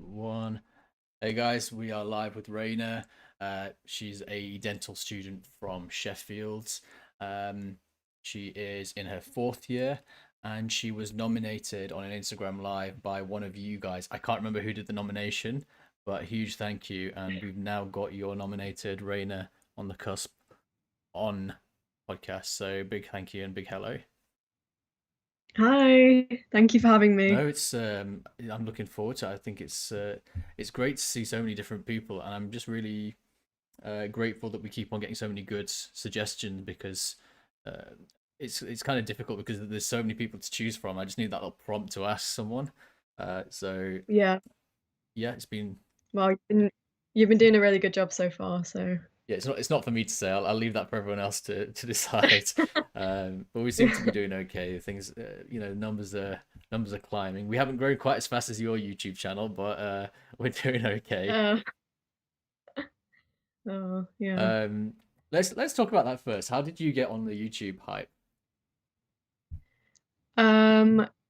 One. Hey guys, we are live with Raina. She's a dental student from Sheffield. Um, she is in her fourth year and she was nominated on an Instagram Live by one of you guys. I can't remember who did the nomination, but a huge thank you. And we've now got your nominated Raina on the cusp on podcast. So big thank you and big hello. Hi, thank you for having me. No, it's I'm looking forward to it. I think it's great to see so many different people, and I'm just really grateful that we keep on getting so many good suggestions because uh, it's kind of difficult because there's so many people to choose from. I just need that little prompt to ask someone. So Yeah, yeah, it's been well, you've been doing a really good job so far, so yeah, it's not for me to say. I'll leave that for everyone else to decide. But we seem to be doing okay. Things, numbers are climbing. We haven't grown quite as fast as your YouTube channel, but we're doing okay. uh, oh yeah. Um, let's talk about that first. How did you get on the YouTube hype?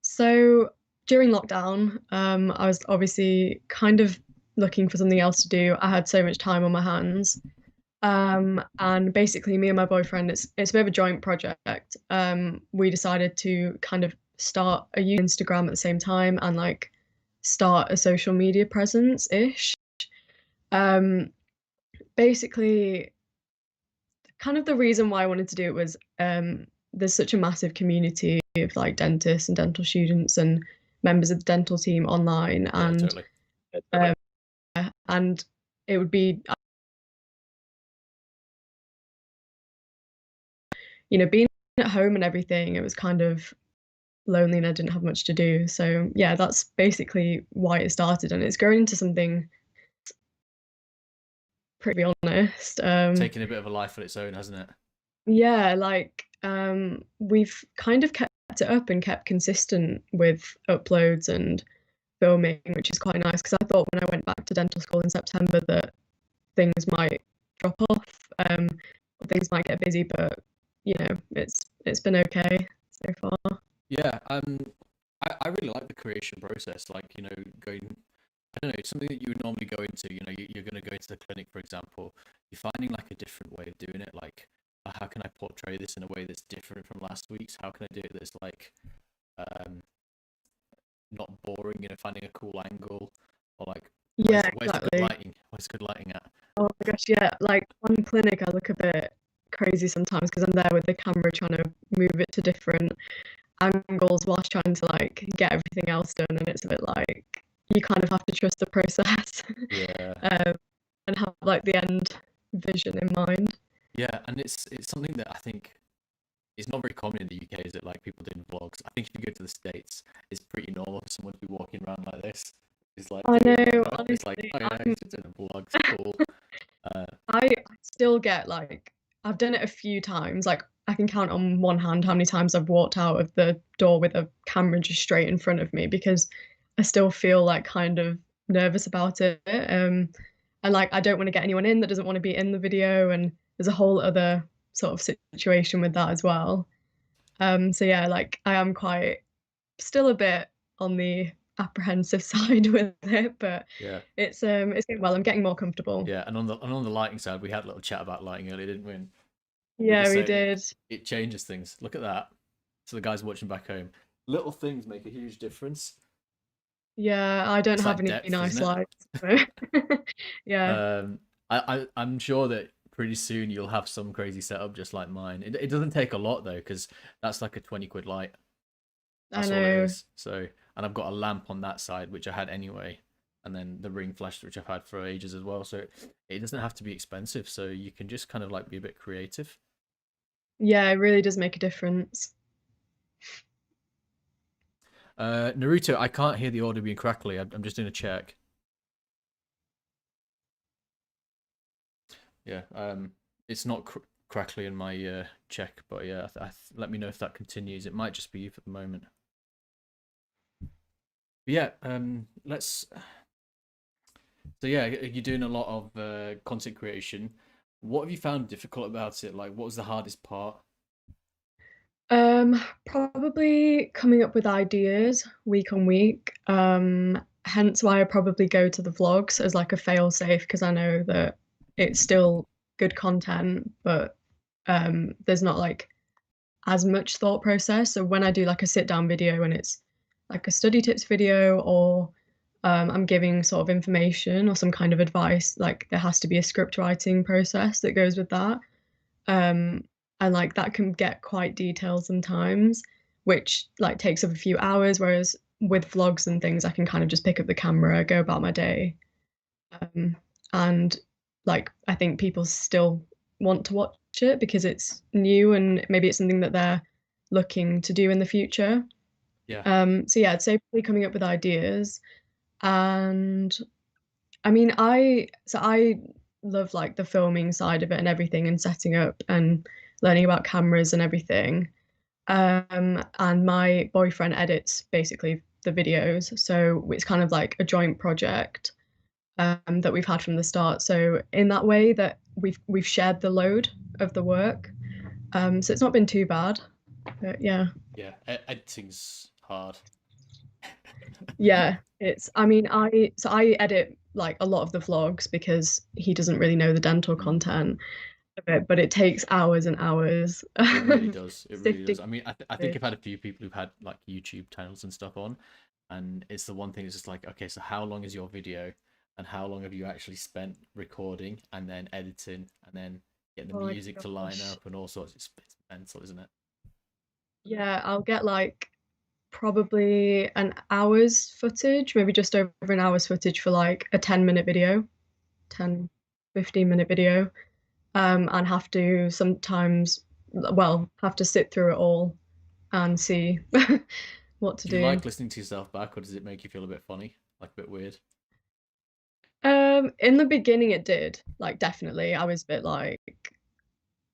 So during lockdown, I was obviously kind of looking for something else to do. I had so much time on my hands. And basically me and my boyfriend, it's a bit of a joint project. We decided to kind of start a Instagram at the same time and like start a social media presence-ish. Um, Basically kind of the reason why I wanted to do it was there's such a massive community of like dentists and dental students and members of the dental team online, Yeah, and totally. um, and it would be, being at home and everything, it was kind of lonely and I didn't have much to do. So yeah, that's basically why it started, and it's grown into something pretty honest. Taking a bit of a life of its own, hasn't it? Yeah, like we've kind of kept it up and kept consistent with uploads and filming, which is quite nice because I thought when I went back to dental school in September that things might drop off, or things might get busy, but it's been okay so far. Yeah, I really like the creation process. Like, going, I don't know, it's something that you would normally go into. You're going to go into the clinic, for example. You're finding like a different way of doing it. Like, how can I portray this in a way that's different from last week's? How can I do it that's like, um, not boring? Finding a cool angle, or like, Yeah, where's the good exactly. lighting? Where's the good lighting at? Oh my gosh, yeah. Like on clinic, I look a bit crazy sometimes because I'm there with the camera trying to move it to different angles whilst trying to like get everything else done, and it's a bit like you kind of have to trust the process Yeah, um, and have like the end vision in mind. yeah, and it's something that I think is not very common in the UK. Is it like people doing vlogs? I think if you go to the States, it's pretty normal for someone to be walking around like this. It's like I doing know, whatever. It's like, honestly, oh yeah, he's just doing a vlog. It's cool. Uh, I still get like I've done it a few times. Like I can count on one hand how many times I've walked out of the door with a camera just straight in front of me because I still feel like kind of nervous about it. And like I don't want to get anyone in that doesn't want to be in the video, and there's a whole other sort of situation with that as well. So yeah, like I am quite still a bit on the apprehensive side with it, but yeah, it's going well. I'm getting more comfortable. yeah. And on the lighting side, we had a little chat about lighting earlier, didn't we? And we were Yeah, just we saying did. it changes things. Look at that. So the guys watching back home, little things make a huge difference. Yeah, I don't It's have like any depth, isn't nice it? lights. So yeah. Um, I'm sure that pretty soon you'll have some crazy setup just like mine. It doesn't take a lot though, because that's like a 20 quid light. I That's all it know. is. So, and I've got a lamp on that side, which I had anyway, and then the ring flash, which I've had for ages as well. So it doesn't have to be expensive. So you can just kind of like be a bit creative. Yeah, it really does make a difference. Naruto, I can't hear the audio being crackly. I'm just doing a check. Yeah. It's not crackly in my check, but yeah, let me know if that continues. It might just be you for the moment. But yeah. Let's. So yeah, you're doing a lot of content creation. What have you found difficult about it? Like, what was the hardest part? Probably coming up with ideas week on week. hence why I probably go to the vlogs as like a fail safe because I know that it's still good content, but there's not like as much thought process. So when I do like a sit down video and it's like a study tips video or I'm giving sort of information or some kind of advice, like there has to be a script writing process that goes with that. Um, and like that can get quite detailed sometimes, which like takes up a few hours, whereas with vlogs and things, I can kind of just pick up the camera, go about my day. Um, and like I think people still want to watch it because it's new and maybe it's something that they're looking to do in the future. Yeah, So yeah, I'd say probably coming up with ideas. And I mean, I love like the filming side of it and everything and setting up and learning about cameras and everything. And my boyfriend edits basically the videos, so it's kind of like a joint project that we've had from the start. So in that way that we've shared the load of the work. So it's not been too bad. But yeah. yeah. Editing's hard. Yeah, it's I mean I edit like a lot of the vlogs because he doesn't really know the dental Mm. content of it, but it takes hours and hours It really does. It really sifting does. I mean, I think through. I've had a few people who've had like YouTube channels and stuff on, and it's the one thing that's just like, okay, so how long is your video, and how long have you actually spent recording and then editing and then getting the Oh my music to line gosh. up and all sorts. It's mental, isn't it? Yeah, I'll get like probably an hour's footage, maybe just over an hour's footage for like a 10-minute video, 10, 15-minute video. And have to sometimes, well, have to sit through it all and see what to Do you do. like listening to yourself back, or does it make you feel a bit funny, like a bit weird? In the beginning it did, like definitely. I was a bit like,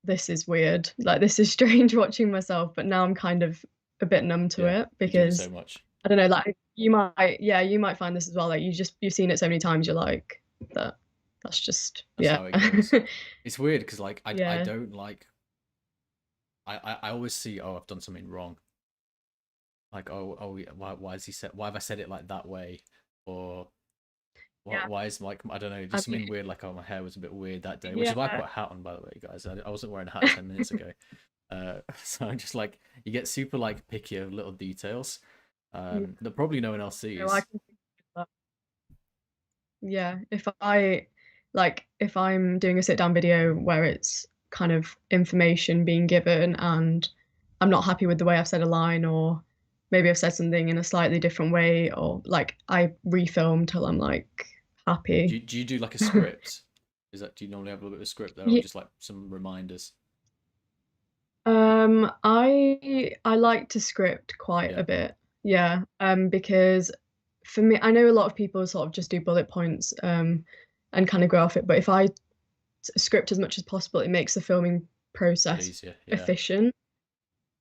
this is weird. Like this is strange watching myself, but now I'm kind of a bit numb to Yeah, it you do it so because much. I don't know, like you might find this as well. Like you've seen it so many times, you're like that that's just That's yeah. how it goes. It's weird because like I Yeah. don't like I always see, oh, I've done something wrong. Like, oh yeah, why has he said, why have I said it like that way, or Yeah. why is like, I don't know, I just mean, something weird, like, oh, my hair was a bit weird that day, which is why I yeah. put a hat on, by the way, guys. I wasn't wearing a hat 10 minutes ago. So I'm just like, you get super like picky of little details Yeah. that probably no one else No, I sees. can think of that. Yeah, if I'm doing a sit down video where it's kind of information being given and I'm not happy with the way I've said a line or maybe I've said something in a slightly different way or like I refilm till I'm like happy. Do you do like a script? Is that, do you normally have a little bit of a script there, or Yeah, just like some reminders? I like to script quite Yeah, a bit. Yeah, because for me, I know a lot of people sort of just do bullet points and kind of go off it, but if I script as much as possible, it makes the filming a bit process easier. Yeah, efficient.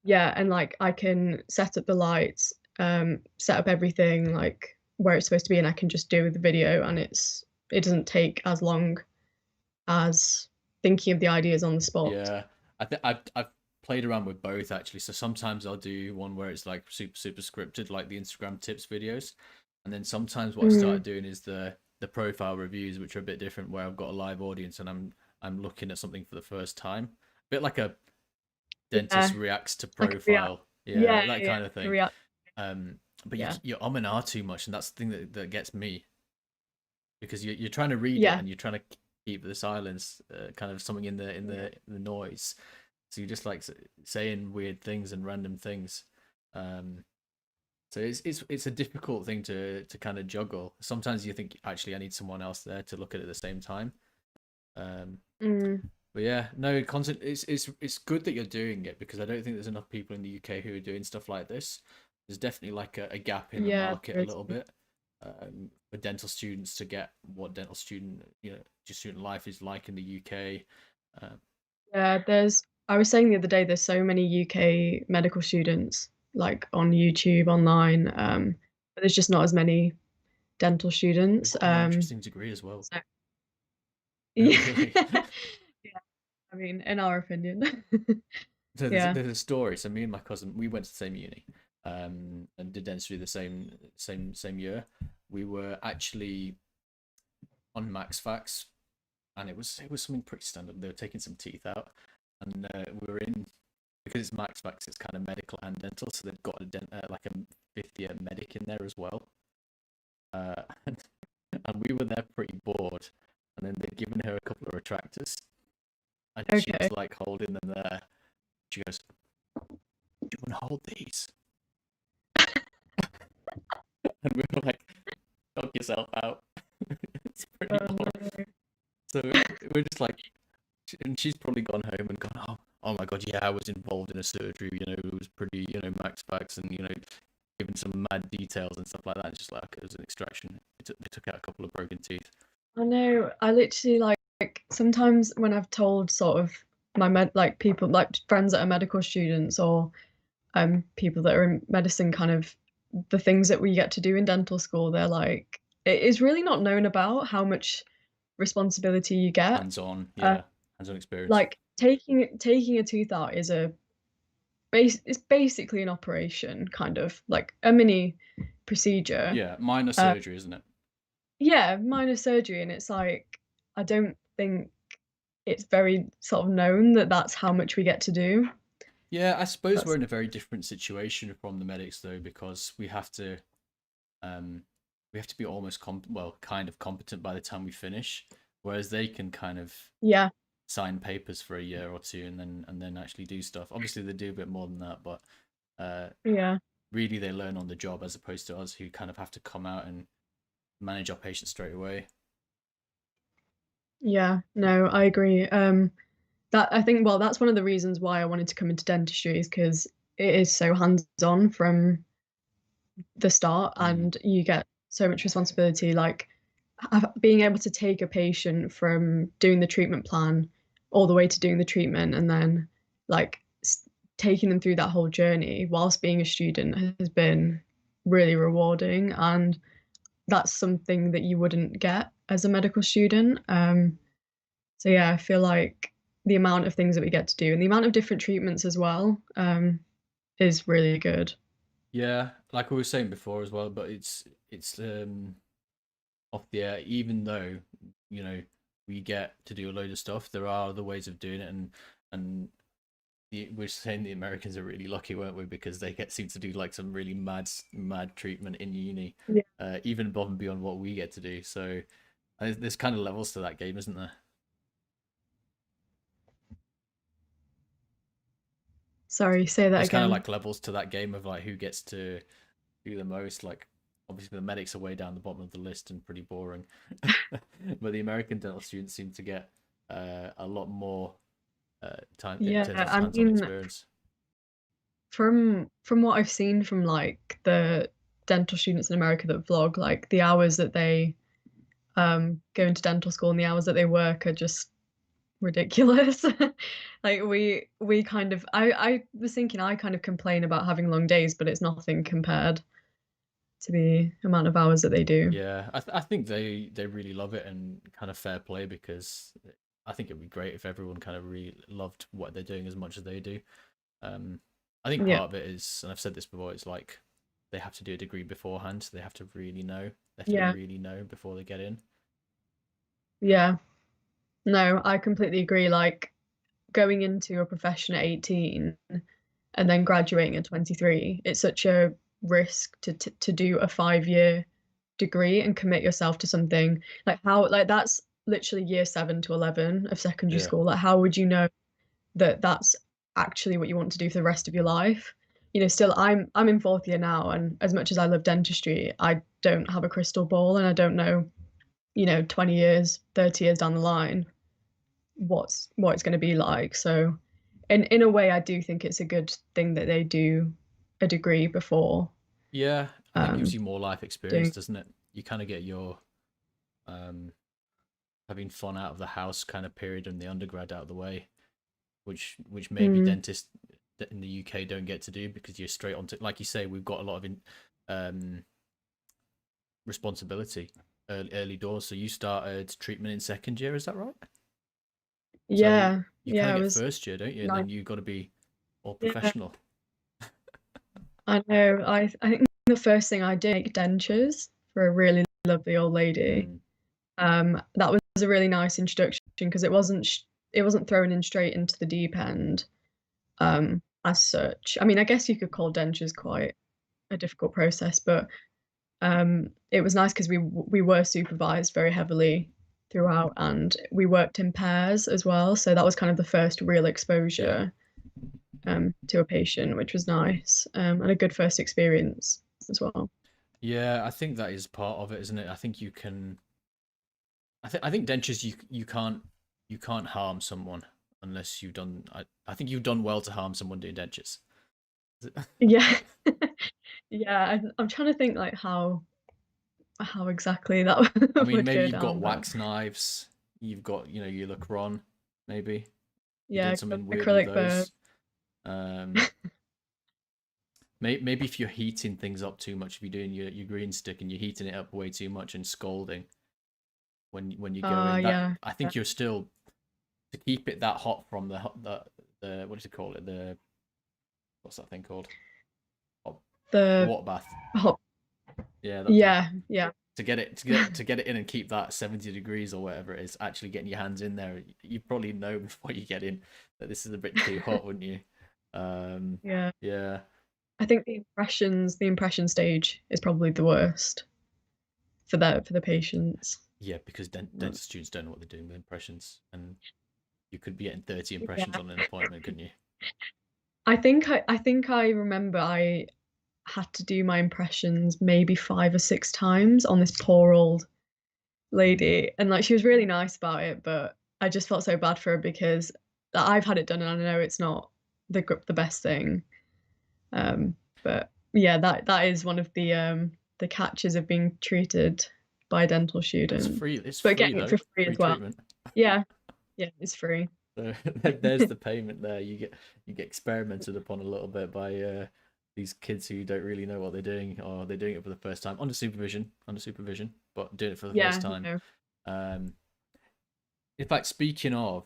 Yeah, and like I can set up the lights, set up everything like where it's supposed to be, and I can just do the video, and it doesn't take as long as thinking of the ideas on the spot. yeah. I think I've played around with both actually. So sometimes I'll do one where it's like super scripted, like the Instagram tips videos, and then sometimes what I started Mm, doing is the profile reviews, which are a bit different, where I've got a live audience and I'm looking at something for the first time, a bit like a dentist yeah, reacts to like a react. profile, yeah, Yeah, that yeah, kind of like a thing. react. But Yeah, you and ah too much, and that's the thing that gets me, because you're trying to read it yeah, and you're trying to keep the silence, kind of something in yeah, the noise. So you're just like saying weird things and random things. Um, so it's a difficult thing to kind of juggle. Sometimes you think, actually, I need someone else there to look at it at the same time. Um, mm, but yeah, no, content. It's good that you're doing it, because I don't think there's enough people in the UK who are doing stuff like this. There's definitely like a gap in the yeah. market a There is. little bit, for dental students to get what dental student, just student life is like in the UK. Uh, Yeah, I was saying the other day, there's so many UK medical students like on YouTube, online, but there's just not as many dental we've students. got a more interesting degree as well. So Oh, yeah, really? yeah. I mean, in our opinion, So yeah. there's a story. So me and my cousin, we went to the same uni, and did dentistry the same year. we were actually on Max Facts, and it was something pretty standard. They were taking some teeth out, and we were in, because it's Max Facts, it's kind of medical and dental, so they've got like a fifth year medic in there as well. And we were there pretty bored, and then they'd given her a couple of retractors, and she Okay. was like holding them there. She goes, "Do you want to hold these?" And we were like, "Knock yourself out." It's pretty Oh boring. no. So we're just like, and she's probably gone home and gone, oh my god, yeah, I was involved in a surgery. It was pretty, Max Facts, and given some mad details and stuff like that. It's just like, okay, it was an extraction. They took out a couple of broken teeth. I know. I literally like sometimes when I've told sort of my people like friends that are medical students or people that are in medicine kind of the things that we get to do in dental school, they're like it is really not known about how much responsibility you get. Hands on, Uh, yeah, hands on experience. like taking a tooth out is it's basically an operation, kind of like a mini procedure. Yeah, minor Uh, surgery, isn't it? yeah, minor surgery, and it's like I don't think it's very sort of known that that's how much we get to do. Yeah, I suppose we're That's in a very different situation from the medics though, because um, we have to be almost kind of competent by the time we finish, whereas they can kind of yeah, sign papers for a year or two and then actually do stuff. Obviously, they do a bit more than that, but uh, yeah, really they learn on the job as opposed to us who kind of have to come out and manage our patients straight away. yeah. No, I agree. That I think well, that's one of the reasons why I wanted to come into dentistry is because it is so hands-on from the start, Mm. and you get so much responsibility. Like being able to take a patient from doing the treatment plan all the way to doing the treatment, and then like taking them through that whole journey whilst being a student has been really rewarding, and that's something that you wouldn't get as a medical student. So yeah, I feel like the amount of things that we get to do and the amount of different treatments as well is really good. Yeah, like we were saying before as well, but it's off the air. Even though you know we get to do a load of stuff, there are other ways of doing it, and we're saying the Americans are really lucky, weren't we? Because they seem to do like some really mad treatment in uni, Yeah. even above and beyond what we get to do. So there's kind of levels to that game, isn't there? Sorry, say that There's kind of again. like levels to that game of like who gets to do the most. Like obviously the medics are way down the bottom of the list and pretty boring, but the American dental students seem to get a lot more time in Yeah, terms of I hands-on mean, experience. from what I've seen from like the dental students in America that vlog, like the hours that they go into dental school and the hours that they work are just ridiculous. Like we kind of I was thinking I kind of complain about having long days, but it's nothing compared to the amount of hours that they do. Yeah, I think they really love it, and kind of fair play, because I think it'd be great if everyone kind of really loved what they're doing as much as they do. Um, I think Yeah. part of it is, and I've said this before, it's like they have to do a degree beforehand, so they have to really know. They have to Yeah. really know before they get in. Yeah. No, I completely agree. Like going into a profession at 18 and then graduating at 23, it's such a risk to do a 5 year degree and commit yourself to something like how like that's literally year 7 to 11 of secondary Yeah, school. Like how would you know that that's actually what you want to do for the rest of your life? Still I'm in fourth year now, and as much as I love dentistry, I don't have a crystal ball, and I don't know, 20 years, 30 years down the line what it's going to be like. So in a way, I do think it's a good thing that they do a degree before yeah. I think it gives um you more life experience, doing. doesn't it? You kind of get your um having fun out of the house kind of period and the undergrad out of the way, which maybe Mm, dentists in the UK don't get to do, because you're straight onto, like you say, we've got a lot of um, responsibility early doors. So you started treatment in second year, is that right? So yeah, you kind yeah, of I get was first year, don't you? And nine. then you've got to be all Yeah, professional. I know. I think the first thing I did make dentures. for a really lovely old lady. Mm, That was a really nice introduction because it wasn't thrown in straight into the deep end, as such. I mean, I guess you could call dentures quite a difficult process, but it was nice because we were supervised very heavily throughout, and we worked in pairs as well. So that was kind of the first real yeah. exposure to a patient, which was nice, and a good first experience as well. Yeah, I think that is part of it, isn't it? I think you can. I think dentures you can't harm someone unless you've done. I think you've done well to harm someone doing dentures. Yeah, yeah. I'm trying to think like how exactly I that mean, would maybe go you've got down, but wax knives. You've got your Lacron. Maybe you yeah, did something weird with acrylic burn. those. Um, maybe if you're heating things up too much, if you're doing your green stick and you're heating it up way too much and scalding when you go in, that Yeah, I yeah. think you're still to keep it that hot from the what does it call it? The what's that thing called? Hot, the The water bath. hot. Yeah, that thing. Yeah, yeah, To get it in and keep that 70 degrees or whatever it is, actually getting your hands in there, you probably know before you get in that this is a bit too hot, wouldn't you? yeah. Yeah, I think the impression stage is probably the worst for the patients. yeah, because dental students don't know what they're doing with impressions, and you could be getting 30 impressions Yeah. on an appointment, couldn't you? I think I remember I had to do my impressions maybe 5 or 6 times on this poor old Mm. lady, and like she was really nice about it, but I just felt so bad for her because I've had it done and I know it's not the best thing. Um, but yeah, that is one of the catches of being treated by a dental It's student, free. It's but free getting it though. for free Free as well. treatment. Yeah, yeah, it's free. So there's the payment there. You get experimented upon a little bit by these kids who don't really know what they're doing, or they're doing it for the first time under supervision, but doing it for the first Yeah, time. no. Um, in fact, speaking of,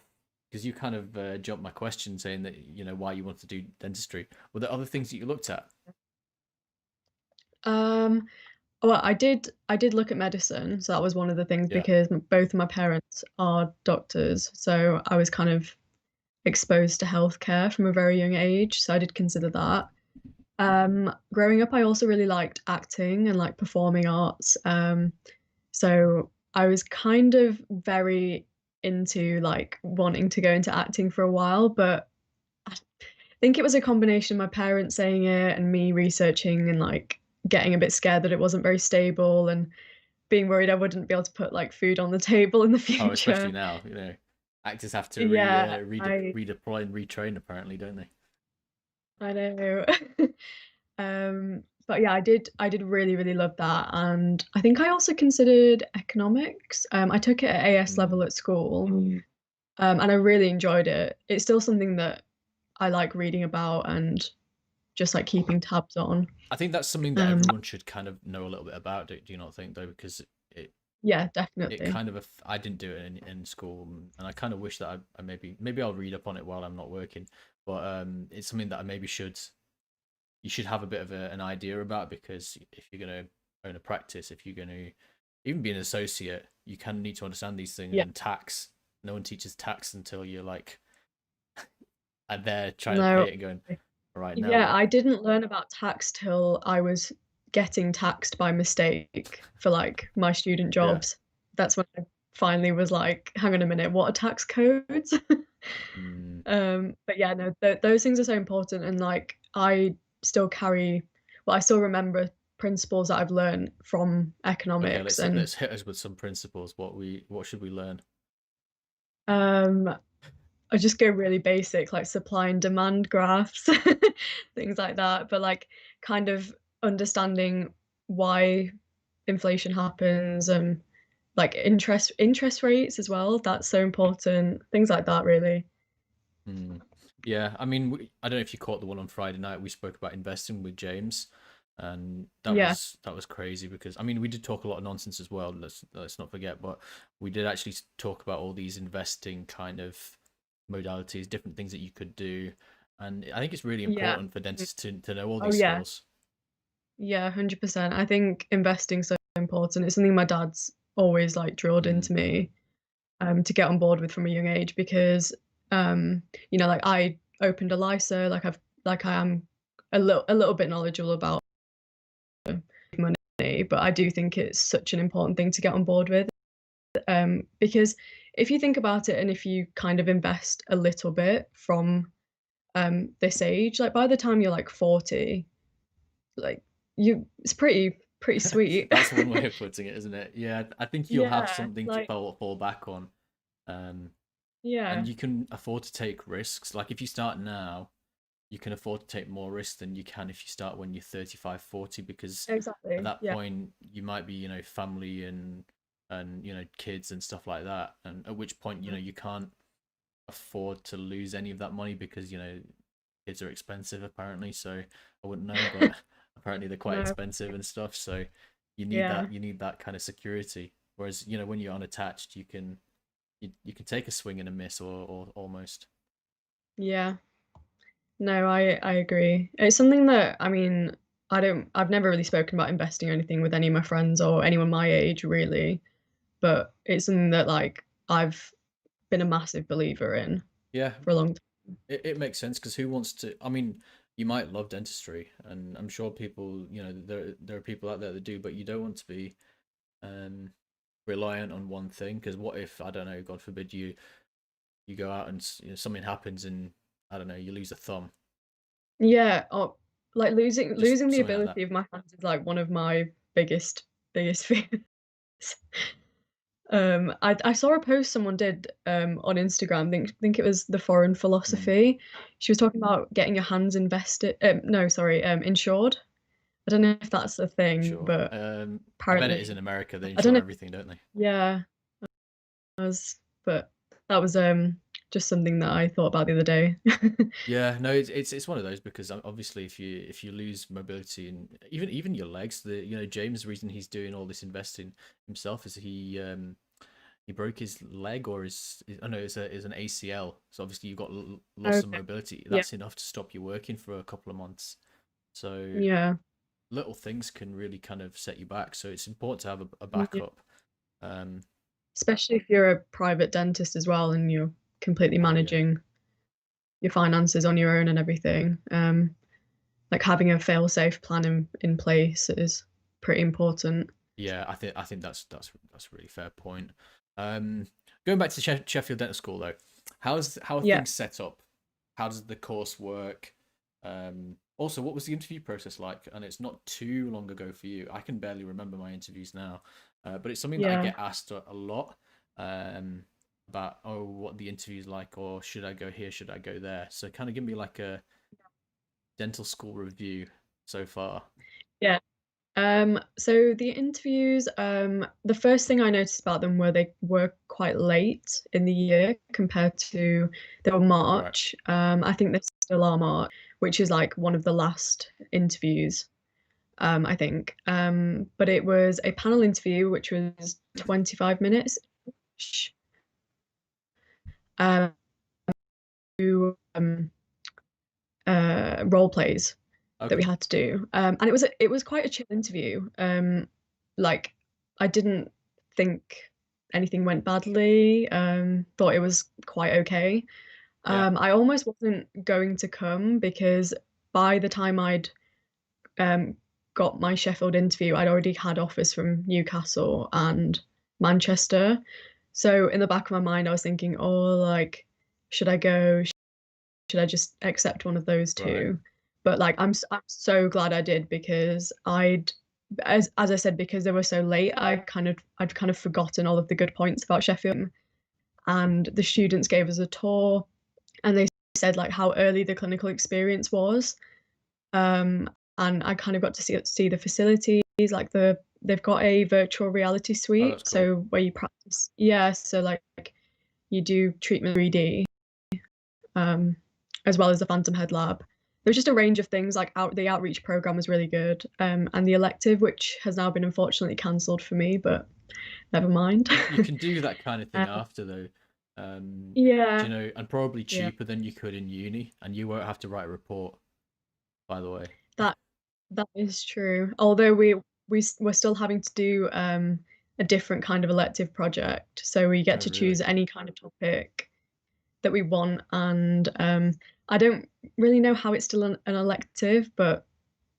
because you kind of jumped my question saying that why you want to do dentistry. Were there other things that you looked at? Um, well, I did look at medicine, so that was one of the things Yeah. because both of my parents are doctors, so I was kind of exposed to healthcare from a very young age, so I did consider that. Growing up, I also really liked acting and like performing arts. So I was kind of very into like wanting to go into acting for a while, but I think it was a combination of my parents saying it and me researching and like getting a bit scared that it wasn't very stable and being worried I wouldn't be able to put like food on the table in the Oh, especially future. now, actors have to Yeah, redeploy and retrain apparently, don't they? I know. But yeah, I did really, really love that. And I think I also considered economics. I took it at AS level Mm. at school, and I really enjoyed it. It's still something that I like reading about and just like keeping tabs on. I think that's something that Um, everyone should kind of know a little bit about. Do you not think though? Because it yeah, it definitely. kind of I didn't do it in school, and I kind of wish that I maybe I'll read up on it while I'm not working. But it's something that I maybe you should have a bit of an idea about, because if you're going to own a practice, if you're going to even be an associate, you kind of need to understand these things. Yeah. And tax, no one teaches tax until you're like and they're trying to No. pay it and going, all right, now Yeah, what? I didn't learn about tax till I was getting taxed by mistake for like my student Yeah. jobs. That's when I finally was like, hang on a minute, what are tax codes? Mm. But yeah, no, those things are so important, and like still carry, I still remember principles that I've learned from Okay, economics, and let's hit us with some principles. What should we learn? um, I just go really basic, like supply and demand graphs, things like that. But like kind of understanding why inflation happens and like interest rates as well. That's so important. Things like that, really. Hmm. Yeah, I mean, I don't know if you caught the one on Friday night. We spoke about investing with James, and Yeah, that was crazy because I mean, we did talk a lot of nonsense as well. Let's not forget, but we did actually talk about all these investing kind of modalities, different things that you could do, and I think it's really yeah. important for dentists to know all Oh these yeah, skills. yeah, 100%. I think investing so important. It's something my dad's always like drilled Mm. into me to get on board with from a young age because you know, like I opened a LISA, like I am a little bit knowledgeable about money, but I do think it's such an important thing to get on board with because if you think about it and if you kind of invest a little bit from this age, like by the time you're like 40, like you it's pretty sweet. That's one way of putting it, isn't it? Yeah, I think you'll have Yeah, something to like fall back on, um, and yeah, you can afford to take risks. Like if you start now, you can afford to take more risks than you can if you start when you're 35, 40, because at exactly. that Yeah. point you might be, family and kids and stuff like that, and at which point, you can't afford to lose any of that money because, kids are expensive apparently. So I wouldn't know, but apparently they're quite No, expensive and stuff. So you need yeah, that kind of security. Whereas, when you're unattached, you can take a swing and a miss, or almost. yeah. No, I agree. It's something that I mean, I've never really spoken about investing or anything with any of my friends or anyone my age really, but it's something that like I've been a massive believer in Yeah, for a long time. it makes sense because who wants to? I mean, you might love dentistry, and I'm sure people, there are people out there that do, but you don't want to be um reliant on one thing, because what if, I don't know, God forbid, you go out and something happens and, I don't know, you lose a thumb, Yeah, or like losing just losing the something like that. ability of my hands is like one of my biggest fears. I saw a post someone did on Instagram. Think it was the foreign Mm, philosophy. She was talking about getting your hands invested. No, sorry, insured. I don't know if that's a thing, sure. but I bet it is in apparently, America. They I don't insure know. everything, don't they? Yeah, I was, but that was just something that I thought about the other day. Yeah, no, it's one of those, because obviously if you lose mobility, and even your legs, James, the reason he's doing all this investing himself is he broke his leg, or oh no, it's an ACL. So obviously you've got loss of Okay. mobility. Yeah. That's enough to stop you working for a couple of months. So Yeah. little things can really kind of set you back. So it's important to have a Yeah. backup. Um, Especially if you're a private dentist as well and you're completely oh yeah, managing your finances on your own and everything. Like having a fail-safe plan in place is pretty important. yeah. I think that's a really fair point. Um, Going back to Sheffield Dental School though, how are Yeah. things set up? How does the course work? Also, what was the interview process like? And it's not too long ago for you. I can barely remember my interviews now, but it's something that I Yeah. get asked a lot, um, about, oh, what the interview's like, or should I go here, should I go there? So kind of give me like a dental school review so far. Yeah. So the interviews, the first thing I noticed about them were they were quite late in the year compared to they were Right. March. I think they still are March, which is like one of the last interviews, I think. But it was a panel interview, which was 25 minutes. Um, um, role plays that we Okay. had to do, and it was quite a chill interview. Like I didn't think anything went badly. Thought it was quite okay. Yeah. I almost wasn't going to come because by the time I'd um, got my Sheffield interview, I'd already had offers from Newcastle and Manchester. So in the back of my mind, I was thinking, oh, like, should I go? Should I just accept one of those Right. two? But like I'm so glad I did because as I said, because they were so late, I'd kind of forgotten all of the good points about Sheffield. And the students gave us a tour and they said like how early the clinical experience was. Um, and I kind of got to see the facilities, like they've got a virtual reality Oh, suite, that's cool. so where you practice, yeah, so like you do treatment 3D, um, as well as the Phantom Head Lab. There was just a range of things. Like the outreach program was really good, and the elective, which has now been unfortunately cancelled for me, but never mind. You can do that kind of thing um, after though. Do yeah, and probably yeah, cheaper than you could in uni, and you won't have to write a report, by the way. that that is true. Although we're still having to do a different kind of elective project. So we get Oh, to choose really? any kind of topic that we want, and I don't really know how it's still an elective, but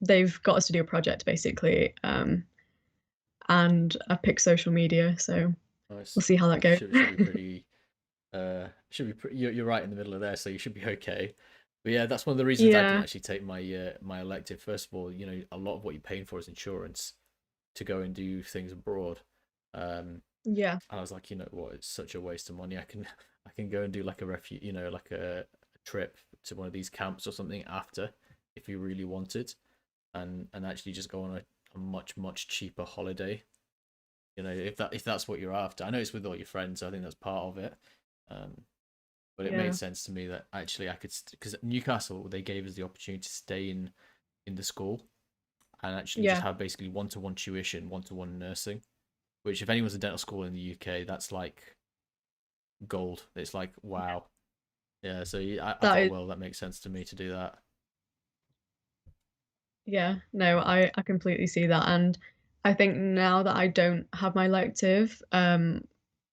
they've got us to do a project basically. And I've picked social media, so we'll Nice. see how that goes. Should be pretty. Should be pretty. You're right in the middle of there, so you should be okay. But yeah, that's one of the reasons I didn't Yeah, actually take my elective. First of all, a lot of what you're paying for is insurance to go and do things abroad. Um, yeah, and I was like, you know what, it's such a waste of money. I can go and do like a like a trip to one of these camps or something after, if you really wanted, and actually just go on a much cheaper holiday. If that's what you're after. I know it's with all your friends, so I think that's part of it. Um, but it made yeah, sense to me that actually I could, because Newcastle, they gave us the opportunity to stay in the school and actually just yeah. have basically one-to-one tuition, one-to-one nursing, which if anyone's a dental school in the UK, that's like gold. It's like wow. Yeah, so I That thought, is, well, that makes sense to me to do that. yeah. No, I completely see that, and I think now that I don't have my elective,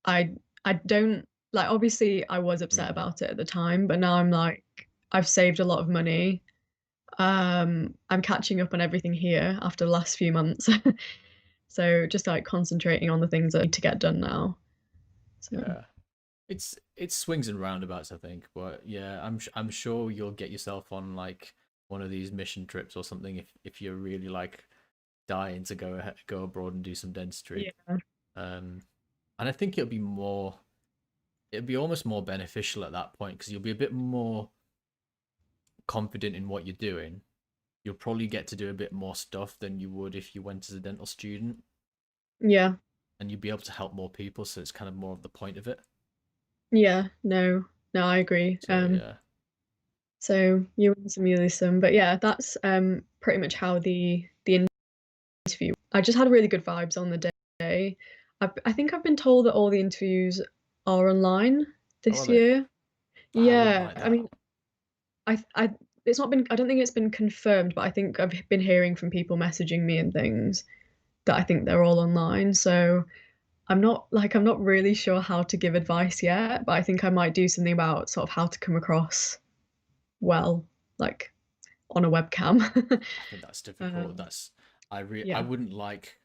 I I don't like. Obviously, I was upset Mm, about it at the time, but now I'm like, I've saved a lot of money. I'm catching up on everything here after the last few months. So just like concentrating on the things that I need to get done now. So yeah, it's swings and roundabouts, I think, but yeah, I'm sure you'll get yourself on like one of these mission trips or something if you're really like dying to go abroad and do some dentistry. yeah, Um, and I think it'll be almost more beneficial at that point because you'll be a bit more confident in what you're doing. You'll probably get to do a bit more stuff than you would if you went as a dental student, yeah, and you'd be able to help more people. So it's kind of more of the point of it. yeah. No, no, I agree. So yeah, So you win some, you lose some, but yeah, that's pretty much how the interview. I just had really good vibes on the day. I think I've been told that all the interviews are online how are this they? year. I wouldn't Yeah, like I that. mean, I it's not been. I don't think it's been confirmed, but I think I've been hearing from people messaging me and things that I think they're all online. So I'm not really sure how to give advice yet, but I think I might do something about sort of how to come across well, like on a webcam. I think that's difficult. um, I yeah, wouldn't like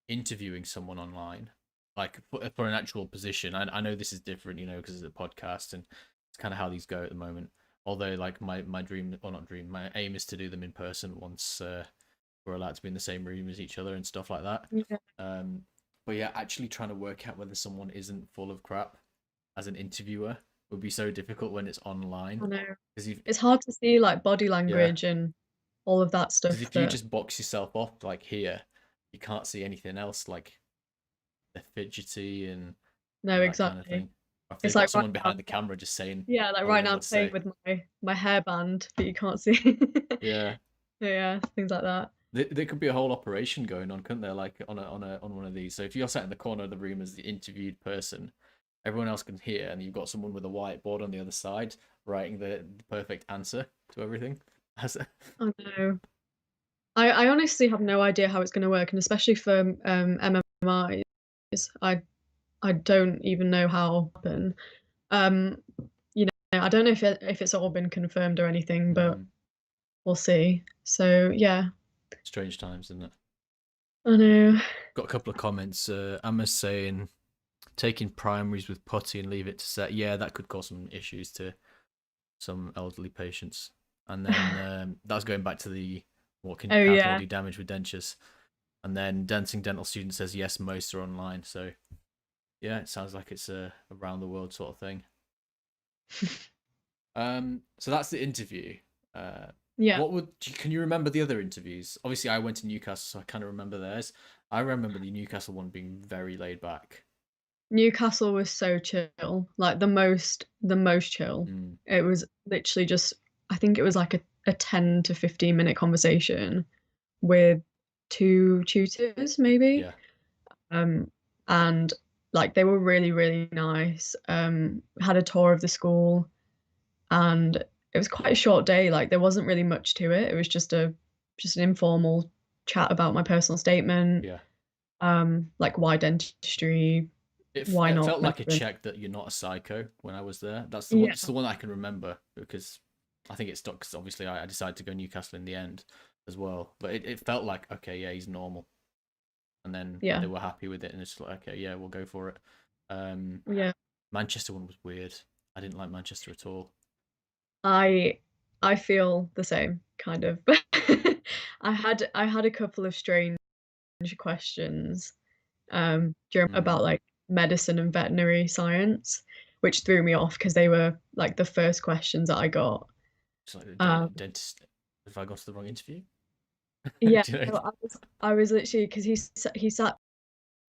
interviewing someone online, like for an actual position. I know this is different, because it's a podcast and it's kind of how these go at the moment. Although, like my dream, or not dream, my aim is to do them in person once we're allowed to be in the same room as each other and stuff like that. yeah, Um, but yeah, actually trying to work out whether someone isn't full of crap as an interviewer would be so difficult when it's online. I know. Because if It's hard to see like body yeah, language and all of that because stuff if you that just box yourself off like here, you can't see anything else like they're fidgety no, and that kind of exactly. thing. Or if It's they've got like right someone now, behind the camera just saying, yeah, like telling right them now what I'm to playing say. with my hairband, but you can't see. Yeah, So yeah, things like that. there could be a whole operation going on, couldn't there? Like on one of these. So if you're sat in the corner of the room as the interviewed person, everyone else can hear, and you've got someone with a whiteboard on the other side writing the perfect answer to everything. I know. I honestly have no idea how it's going to work, and especially for MMIs, I don't even know how to happen. Um, I don't know if it's all been confirmed or anything, but Mm, we'll see. So yeah, strange times, isn't it? I know. Got a couple of comments. Emma's saying taking primaries with putty and leave it to set. Yeah, that could cause some issues to some elderly patients. And then that's going back to the Oh how can you yeah. do damage with dentures? And then dancing dental student says yes, most are online. So yeah, it sounds like it's a around the world sort of thing. So that's the interview. Uh, Yeah. can you remember the other interviews? Obviously, I went to Newcastle, so I kind of remember theirs. I remember the Newcastle one being very laid back. Newcastle was so chill, like the most chill. Mm, It was literally just I think it was like a 10 to 15-minute conversation with two tutors maybe. yeah, Um and like they were really, really nice. Had a tour of the school and it was quite a short day. Like there wasn't really much to it. It was just an informal chat about my personal statement, Yeah. like why dentistry, why It not felt like a medicine. check that you're not a psycho when I was there. That's the one. Yeah, It's the one I can remember because I think it stuck. Because obviously I decided to go Newcastle in the end as well. But it felt like okay, yeah, he's normal, and then yeah, they were happy with it, and it's like okay, yeah, we'll go for it. Um, yeah. Manchester one was weird. I didn't like Manchester at all. I I feel the same kind of. I had a couple of strange questions during Mm. about like medicine and veterinary science, which threw me off because they were like the first questions that I got. It's like the Um, dentist. If I got to the wrong interview, yeah, do you know? so I was literally because he sat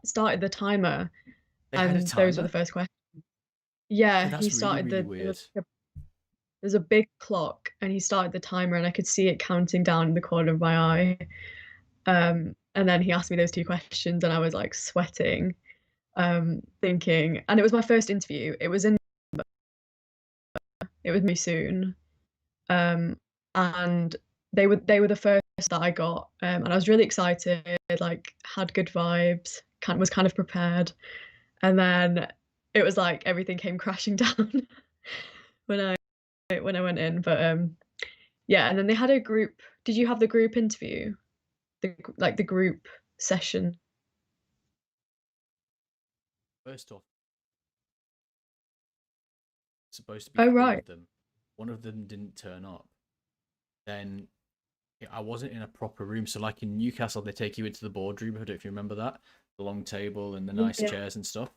started the timer They had a and those were the timer. first questions. Yeah, Okay, he that's really started really the weird. there's a big clock and he started the timer and I could see it counting down in the corner of my eye. And then he asked me those two questions and I was like sweating, thinking, and it was my first interview. It was me soon. Um, and they were the first that I got. And I was really excited, like had good vibes, was kind of prepared. And then it was like everything came crashing down when I went in. But yeah, and then they had a group. Did you have the group interview? The group session? First off, it's supposed to be Oh three right. of them. One of them didn't turn up. Then I wasn't in a proper room. So like in Newcastle, they take you into the boardroom. I don't know if you remember that, the long table and the nice Yeah. chairs and stuff.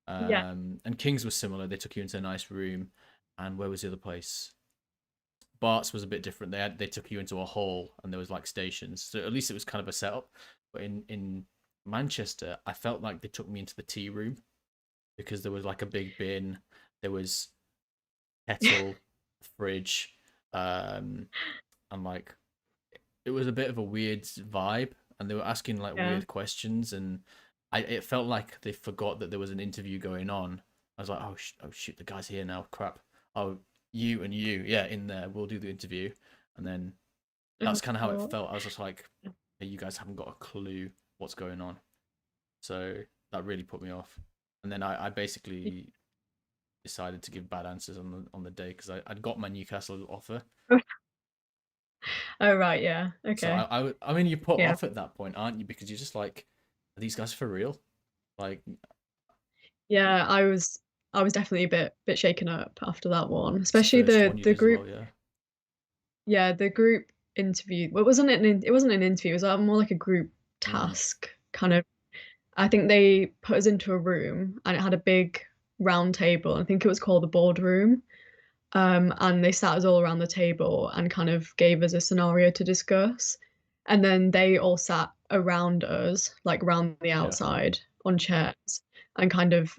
Yeah. And Kings was similar. They took you into a nice room. And where was the other place? Bart's was a bit different. They took you into a hall and there was like stations. So at least it was kind of a setup. But in Manchester, I felt like they took me into the tea room because there was like a big bin. There was kettle, fridge, and like it was a bit of a weird vibe, and they were asking like Yeah. weird questions, and it felt like they forgot that there was an interview going on. I was like, oh, oh shoot, the guy's here now. Crap. Oh, you and you, yeah, in there. We'll do the interview, and then Oh that's kind of how it God. felt. I was just like, hey, you guys haven't got a clue what's going on, so that really put me off. And then I basically decided to give bad answers on the day because I'd got my Newcastle offer. Oh right, yeah. So Okay. I mean, you're put Yeah. off at that point, aren't you? Because you're just like, are these guys for real? Like, Yeah, I was definitely a bit shaken up after that one. it's the Especially first one the you the did as group well, yeah. yeah, the group interview. Well, it wasn't an interview, it was more like a group Mm, task kind of. I think they put us into a room and it had a big round table. I think it was called the boardroom. And they sat us all around the table and kind of gave us a scenario to discuss. And then they all sat around us, like around the yeah, outside on chairs, and kind of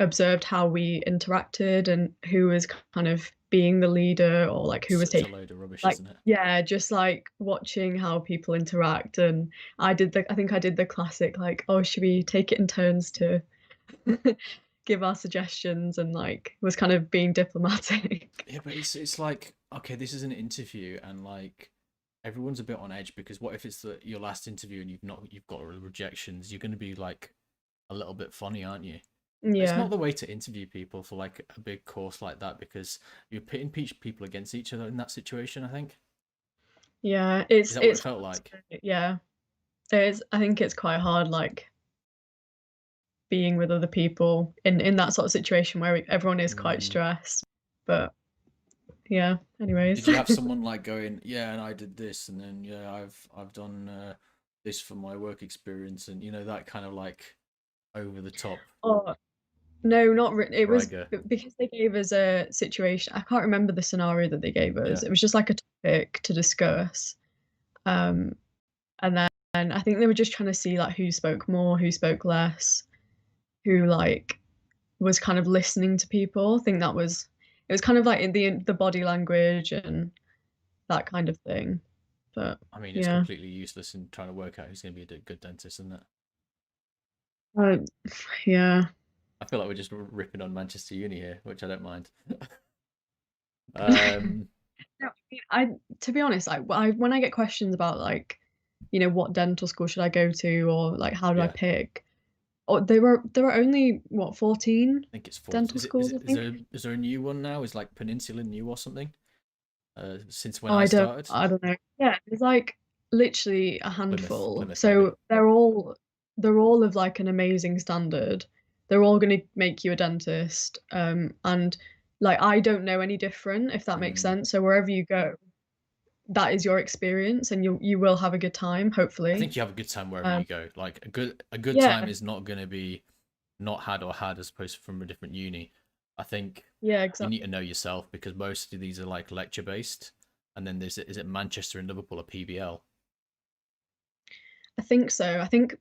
observed how we interacted and who was kind of being the leader or like who was such a taking, load of rubbish, like, isn't it? yeah, just like watching how people interact. And I think I did the classic, like, oh, should we take it in turns to give our suggestions, and like was kind of being diplomatic. Yeah, but it's like, okay, this is an interview, and like everyone's a bit on edge because what if it's your last interview and you've got rejections? You're going to be like a little bit funny, aren't you? It's Yeah. not the way to interview people for like a big course like that because you're pitting people against each other in that situation. I think Yeah, is that what it it's felt hard like? yeah. It's I think it's quite hard, like being with other people in that sort of situation where everyone is quite Mm. stressed. But yeah, anyways. Did you have someone like going, yeah, and I did this, and then yeah, I've done this for my work experience, and you know that kind of like over the top Oh, no, not really. It was bragger. because they gave us a situation. I can't remember the scenario that they gave us. Yeah, It was just like a topic to discuss. Um, and then I think they were just trying to see like who spoke more, who spoke less, who like was kind of listening to people. I think that was it was kind of like in the body language and that kind of thing. But I mean it's yeah. completely useless in trying to work out who's going to be a good dentist, isn't it? Uh, yeah. I feel like we're just ripping on Manchester Uni here, which I don't mind. No, I mean, to be honest, like when I get questions about like you know, what dental school should I go to, or like how do I Yeah, pick? Or there are only what 14 I think it's 40. dental schools, I think. Is there a new one now? Is like Peninsula new or something? Since when Oh, I started, I don't know. Yeah, there's like literally a handful. Plymouth maybe. So they're all of like an amazing standard. They're all going to make you a dentist. And like I don't know any different, if that makes Mm. sense. So wherever you go, that is your experience, and you will have a good time, I hopefully. think you have a good time wherever Um, you go. Like a good yeah, time is not going to be not had or had as opposed to from a different uni. I think yeah, you need exactly. to know yourself because most of these are like lecture based, and then there's is it Manchester and Liverpool or PBL, I think so. I think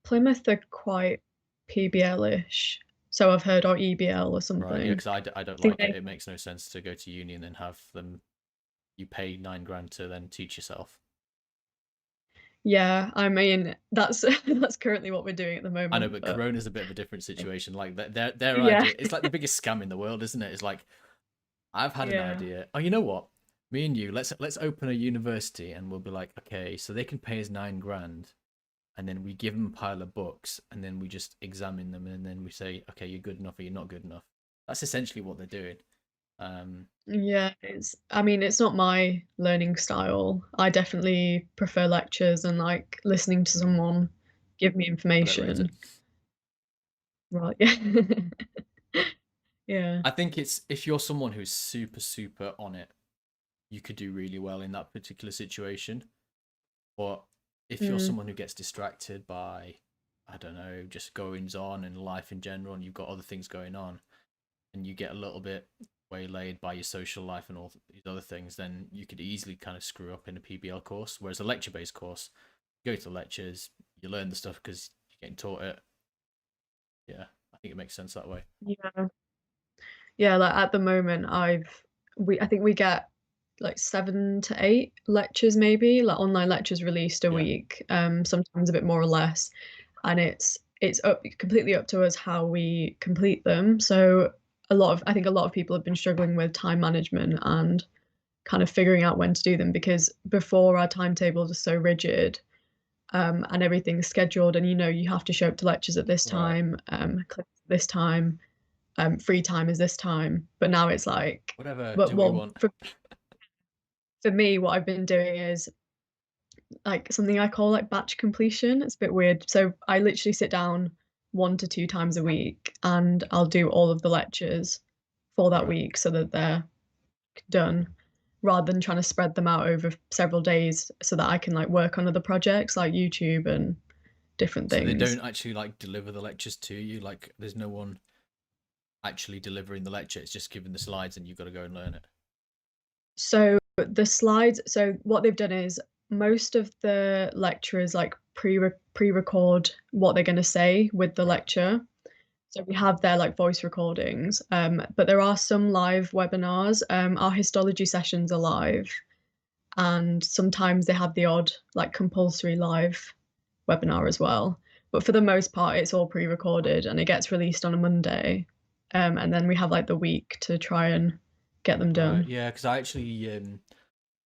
Plymouth are quite PBL-ish. So I've heard, or EBL or right? Yeah, something. because I don't I think like it. they It makes no sense to go to uni and then have them you pay 9 grand to then teach yourself. Yeah, I mean that's that's currently what we're doing at the I know, moment, but but Corona's a bit of a different situation. Like their yeah, idea, it's like the biggest scam in the world, isn't it? It's like I've had an yeah, idea. Oh, you know what? Me and you, let's open a university, and we'll be like, okay, so they can pay us 9 grand, and then we give them a pile of books, and then we just examine them, and then we say, okay, you're good enough or you're not good enough. That's essentially what they're doing. Um, yeah. I mean, it's not my learning style. I definitely prefer lectures and like listening to mm, someone give me I don't rate it. information. Right, yeah. Yeah. I think it's if you're someone who's super on it, you could do really well in that particular situation. But if you're Mm, someone who gets distracted by, I don't know, just goings on and life in general, and you've got other things going on, and you get a little bit waylaid by your social life and all these other things, then you could easily kind of screw up in a PBL course. Whereas a lecture based course, you go to lectures, you learn the stuff because you're getting taught it. Yeah, I think it makes sense that way. yeah. Yeah, like at the moment I think we get like 7 to 8 lectures maybe, like online lectures released a Yeah. week, sometimes a bit more or less. And it's up completely up to us how we complete them. So I think a lot of people have been struggling with time management and kind of figuring out when to do them, because before our timetables are so rigid, and everything's scheduled, and you know you have to show up to lectures at this Right. time, clinics at this time, free time is this time. But now it's like, Whatever. but Do what you well, want. for me, what I've been doing is like something I call like batch completion. It's a bit weird. So I literally sit down 1 to 2 times a week and I'll do all of the lectures for that Right. week so that they're done, rather than trying to spread them out over several days so that I can like work on other projects like YouTube and different So they things. don't actually like deliver the lectures to you. Like there's no one actually delivering the lecture. It's just giving the slides, and you've got to go and learn it. So the slides, so what they've done is most of the lecturers like pre-record what they're going to say with the Right. lecture. So we have their like voice recordings, but there are some live webinars. Our histology sessions are live, and sometimes they have the odd like compulsory live webinar as well. But for the most part, it's all pre-recorded and it gets released on a Monday, and then we have like the week to try and get them Right. done. Yeah. Because I actually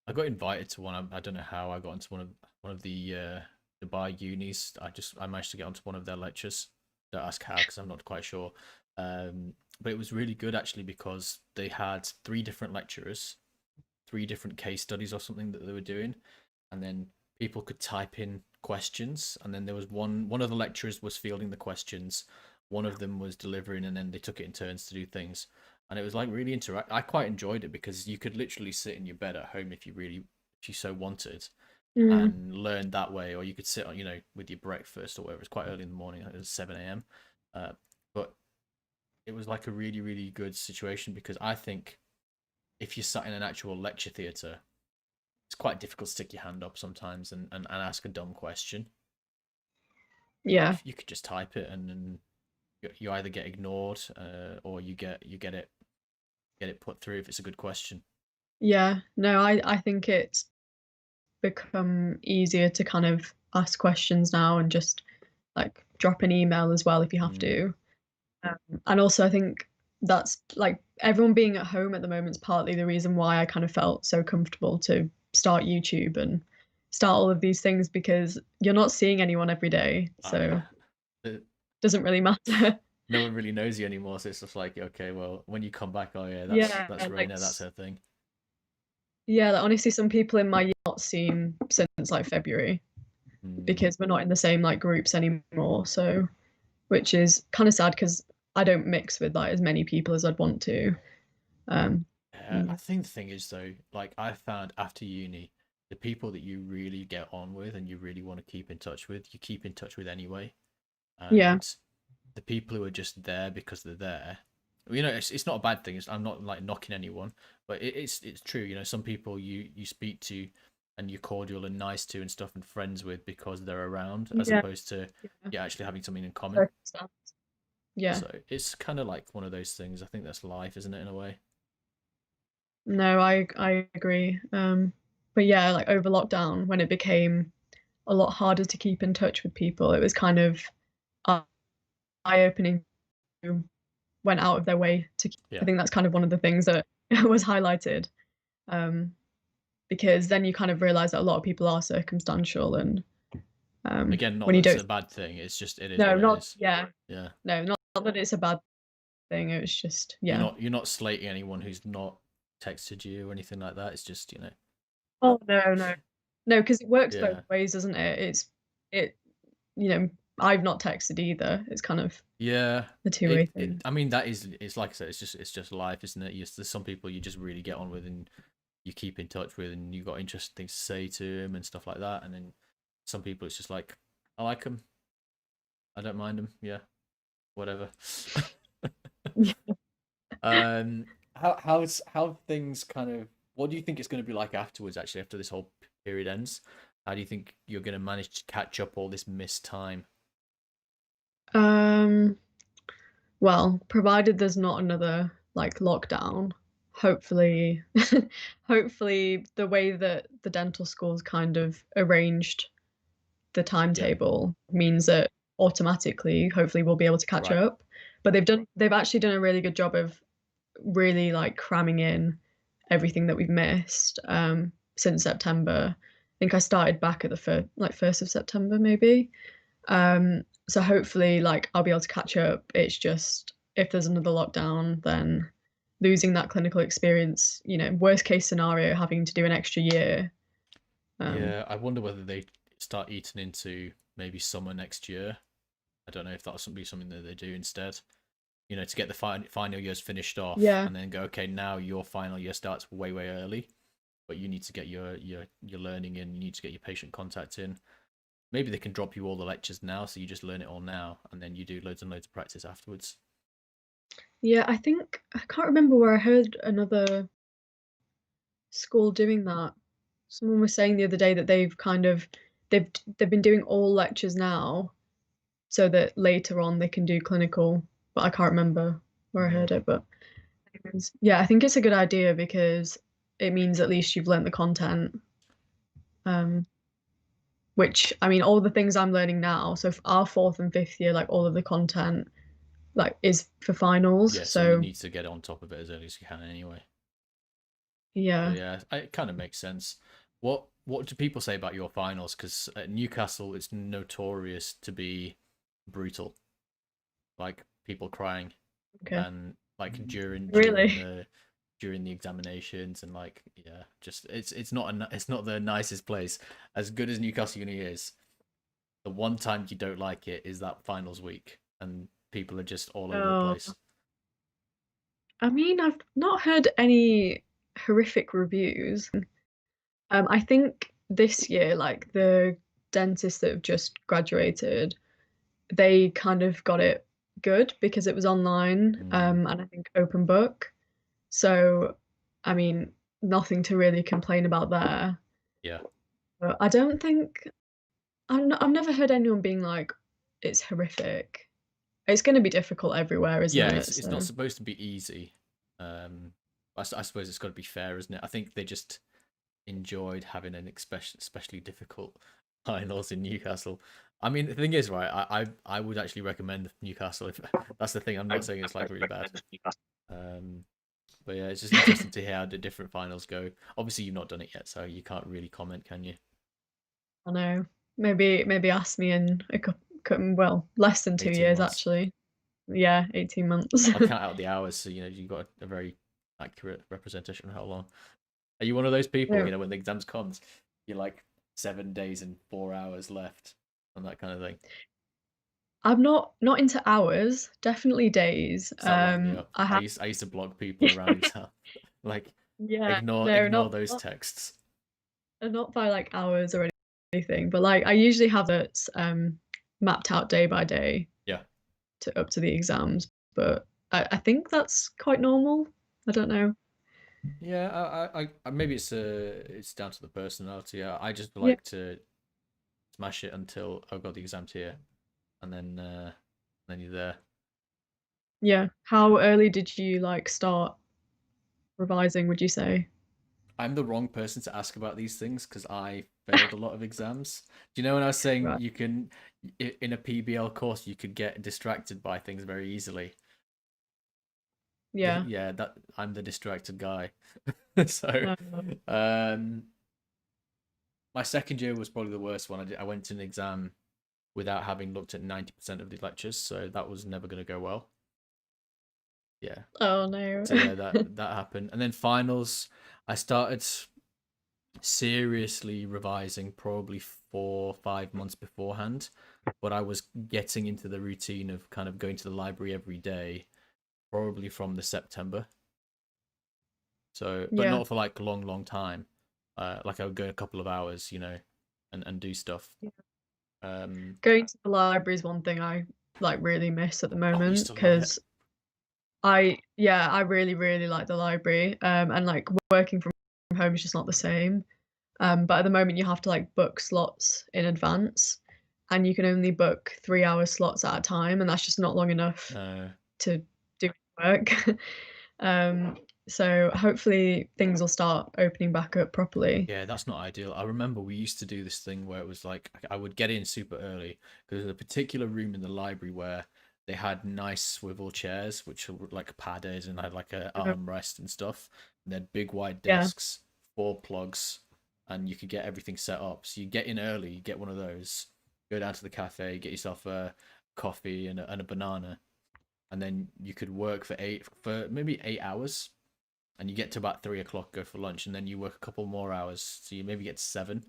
I got invited to one. I don't know how I got into one of the Dubai unis. I managed to get onto one of their lectures. Don't ask how because I'm not quite sure. But it was really good actually because they had three different lecturers, three different case studies or something that they were doing, and then people could type in questions, and then there was one of the lecturers was fielding the questions, one of them was delivering, and then they took it in turns to do things, and it was like really interact. I quite enjoyed it because you could literally sit in your bed at home if you so wanted Mm, and learn that way, or you could sit on with your breakfast or whatever. It's quite early in the morning, like it was 7 a.m. But it was like a really good situation because I think if you're sat in an actual lecture theatre, it's quite difficult to stick your hand up sometimes and ask a dumb question. But yeah, if you could just type it and you either get ignored or get it put through if it's a good question. yeah. No, I think it's become easier to kind of ask questions now and just like drop an email as well if you have Mm. to. And also, I think that's like everyone being at home at the moment is partly the reason why I kind of felt so comfortable to start YouTube and start all of these things because you're not seeing anyone every day, so Uh, it doesn't really matter. no one really knows you anymore, so it's just like, okay, well, when you come back, oh yeah, Yeah, that's like Raina, that's her thing. yeah, like, honestly, some people in my year not seen since like February Mm. because we're not in the same like groups anymore. So, which is kind of sad because I don't mix with like as many people as I'd want to. Um, Yeah, I mm, think the thing is though, like I found after uni, the people that you really get on with and you really want to keep in touch with, you keep in touch with anyway. yeah, And the people who are just there because they're there, you know, it's not a bad thing. I'm not like knocking anyone, but it's true. You know, some people you speak to and you're cordial and nice to and stuff and friends with because they're around, as yeah, opposed to yeah. you actually having something in common. Circumstance. Yeah. So it's kind of like one of those things. I think that's life, isn't it, in a way? No, I agree. But yeah, like over lockdown, when it became a lot harder to keep in touch with people, it was kind of eye-opening who went out of their way to. I Yeah. think that's kind of one of the things that was highlighted, um, because then you kind of realize that a lot of people are circumstantial, and Again, not when you that it's don't, a bad thing. It's just it is no, what it not is. yeah, Yeah. no, not that it's a bad thing. It was just yeah. You're not slating anyone who's not texted you or anything like that. It's just, Oh no, no, no, because it works both yeah. ways, doesn't it? It, you know, I've not texted either. It's kind of Yeah. the two-way It thing. I mean that is it's like I said, it's just life, isn't it? There's some people you just really get on with and you keep in touch with and you got interesting things to say to them and stuff like that. And then some people it's just like I like them, I don't mind them. Yeah, whatever. How things kind of what do you think it's going to be like afterwards? Actually, after this whole period ends, how do you think you're going to manage to catch up all this missed time? Um, well, provided there's not another like lockdown, hopefully, hopefully the way that the dental school's kind of arranged the Yeah, timetable means that automatically, hopefully, we'll be able to catch right. up. But they've actually done a really good job of really like cramming in everything that we've missed since September. I think I started back at the first of September maybe. So hopefully like I'll be able to catch up. It's just if there's another lockdown, then losing that clinical experience, worst case scenario, having to do an extra year. Um, Yeah, I wonder whether they start eating into maybe summer next year. I don't know if that'll be something that they do instead. You know, to get the final years finished off, yeah. and then go, okay, now your final year starts way early, but you need to get your learning in. You need to get your patient contact in. Maybe they can drop you all the lectures now, so you just learn it all now, and then you do loads and loads of practice afterwards. Yeah, I think I can't remember where I heard another school doing that. Someone was saying the other day that they've they've been doing all lectures now so that later on they can do clinical, but I can't remember where I Mm. heard it. But yeah, I think it's a good idea because it means at least you've learnt the content. Um, which I mean, all the things I'm learning now. So for our fourth and fifth year, like all of the content, like is for finals. Yeah, so you So need to get on top of it as early as you can anyway. So yeah, yeah, it kind of makes sense. What do people say about your finals? Because at Newcastle, it's notorious to be brutal, like people crying okay, and like really, during the examinations and like yeah, just it's not the nicest place. As good as Newcastle Uni is, the one time you don't like it is that finals week, and people are just all over the uh, place. I mean, I've not heard any horrific reviews. I think this year, like the dentists that have just graduated, they kind of got it good because it was online, Mm, and I think open book. So, I mean, nothing to really complain about there. yeah, But I don't think I've never heard anyone being like, it's horrific. It's going to be difficult everywhere, isn't yeah. it? It's not So, supposed to be easy. Um, I suppose it's got to be fair, isn't it? I think they just enjoyed having an especially difficult finals in Newcastle. I mean, the thing is, right? I would actually recommend Newcastle if that's the thing. I'm not saying it's like really bad. Um, but yeah, it's just interesting to hear how the different finals go. Obviously, you've not done it yet, so you can't really comment, can you? I know. Maybe ask me in a couple, well, less than 2 18 years months. actually. Yeah, 18 months. I'll count out the hours, so you know you got a very accurate representation of how long. Are you one of those people, Yeah. you know, when the exams comes, you're like 7 days and 4 hours left and that kind of thing? I'm not into hours, definitely days. Start writing me up. I I have used I used to block people around exam. Like yeah, ignore no, ignore not those not texts. not by like hours or anything, but like I usually have it mapped out day by day Yeah. to up to the exams. But I think that's quite normal. I don't know. Yeah, maybe it's down to the personality. Yeah, I just Yeah. like to smash it until I've got the exams here, and then you're there. Yeah. How early did you like start revising, would you say? I'm the wrong person to ask about these things because I failed a lot of exams. Do you know when I was saying Right. you can in a PBL course you could get distracted by things very easily? Yeah. Yeah, that I'm the distracted guy. So, No. um, my second year was probably the worst one. I went to an exam without having looked at 90% of the lectures, so that was never going to go well. Yeah. Oh no. So yeah, that happened. And then finals, I started seriously revising probably 4 or 5 months beforehand, but I was getting into the routine of kind of going to the library every day, probably from the September. So, but Yeah. not for like a long, long time. Like I would go a couple of hours, you know, and do stuff. Um, Going to the library is one thing I like really miss at the oh, I used moment to love it. because I really really like the library and like working from home is just not the same. But at the moment you have to like book slots in advance and you can only book 3 hour slots at a time and that's just not long enough No, to do work. um, so hopefully things will start opening back up properly. yeah, that's not ideal. I remember we used to do this thing where it was like I would get in super early because there's a particular room in the library where they had nice swivel chairs, which were like padded and had like a Uh, armrest and stuff. And they had big wide yeah, desks, 4 plugs, and you could get everything set up. So you get in early, you get one of those, go down to the cafe, get yourself a coffee and a banana, and then you could work for maybe 8 hours and you get to about 3 o'clock, go for lunch, and then you work a couple more hours, so you maybe get to 7.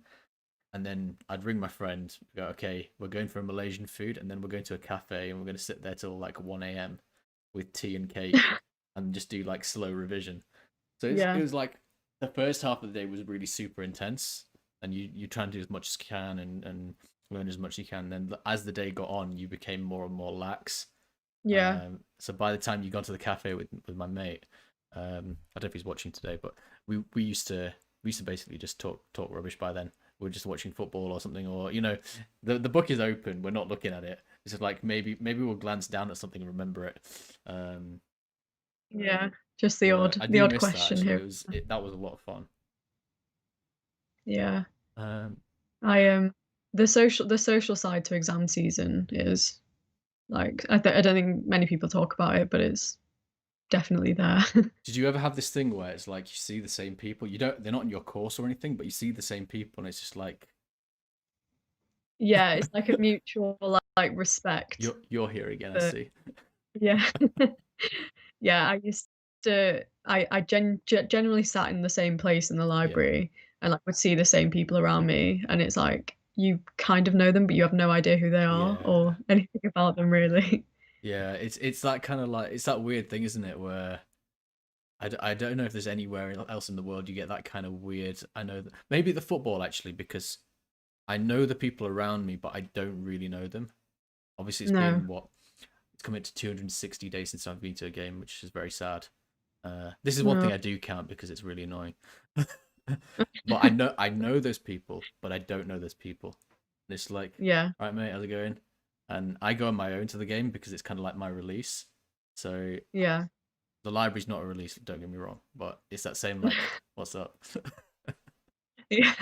And then I'd ring my friend, go, okay, we're going for a Malaysian food, and then we're going to a cafe, and we're going to sit there till like 1 a.m. with tea and cake, and just do like slow revision. So it yeah, was like the first half of the day was really super intense, and you try and do as much as you can and learn as much as you can. Then as the day got on, you became more and more lax. yeah. So by the time you got to the cafe with my mate, I don't know if he's watching today, but we used to basically just talk rubbish by then. We're just watching football or something, or you know, the book is open. We're not looking at it. It's just like maybe we'll glance down at something and remember it. Um, Yeah, just yeah, I the do odd miss that question actually. here. That was a lot of fun. Yeah. Um, I the social side to exam season is like I don't think many people talk about it, but it's definitely there. did you ever have this thing where it's like you see the same people? You don't. They're not in your course or anything, but you see the same people, and it's just like Yeah, it's like a mutual like respect you're here again. I for see. yeah. Yeah, I used to generally sat in the same place in the Yeah. library and like would see the same people around me and it's like you kind of know them but you have no idea who they are Yeah. or anything about them really. Yeah, it's that kind of like it's that weird thing, isn't it? Where I don't know if there's anywhere else in the world you get that kind of weird. I know that maybe the football actually because I know the people around me, but I don't really know them. Obviously, it's No. been what it's coming to 260 days since I've been to a game, which is very sad. This is one No. thing I do count because it's really annoying. But I know those people, but I don't know those people. And it's like, Yeah. all right, mate, how's it going? And I go on my own to the game because it's kind of like my release. So Yeah. the library's not a release, don't get me wrong, but it's that same like, what's up? Yeah.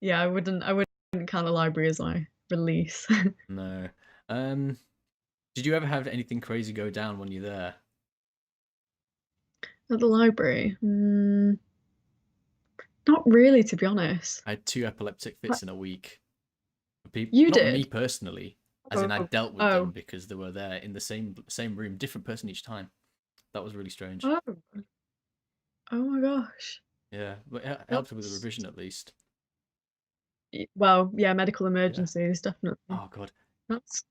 Yeah, I wouldn't count the library as my release. No. Um, did you ever have anything crazy go down when you're there? At the library. Not really, to be honest. I had two epileptic fits in a week. You Not me did? personally, as in I Oh, dealt with them oh, because they were there in the same room, different person each time. That was really strange. oh, oh my gosh. Yeah, but it helped with the That's revision at least. well, yeah, medical Yeah. emergencies, definitely. Oh god, That's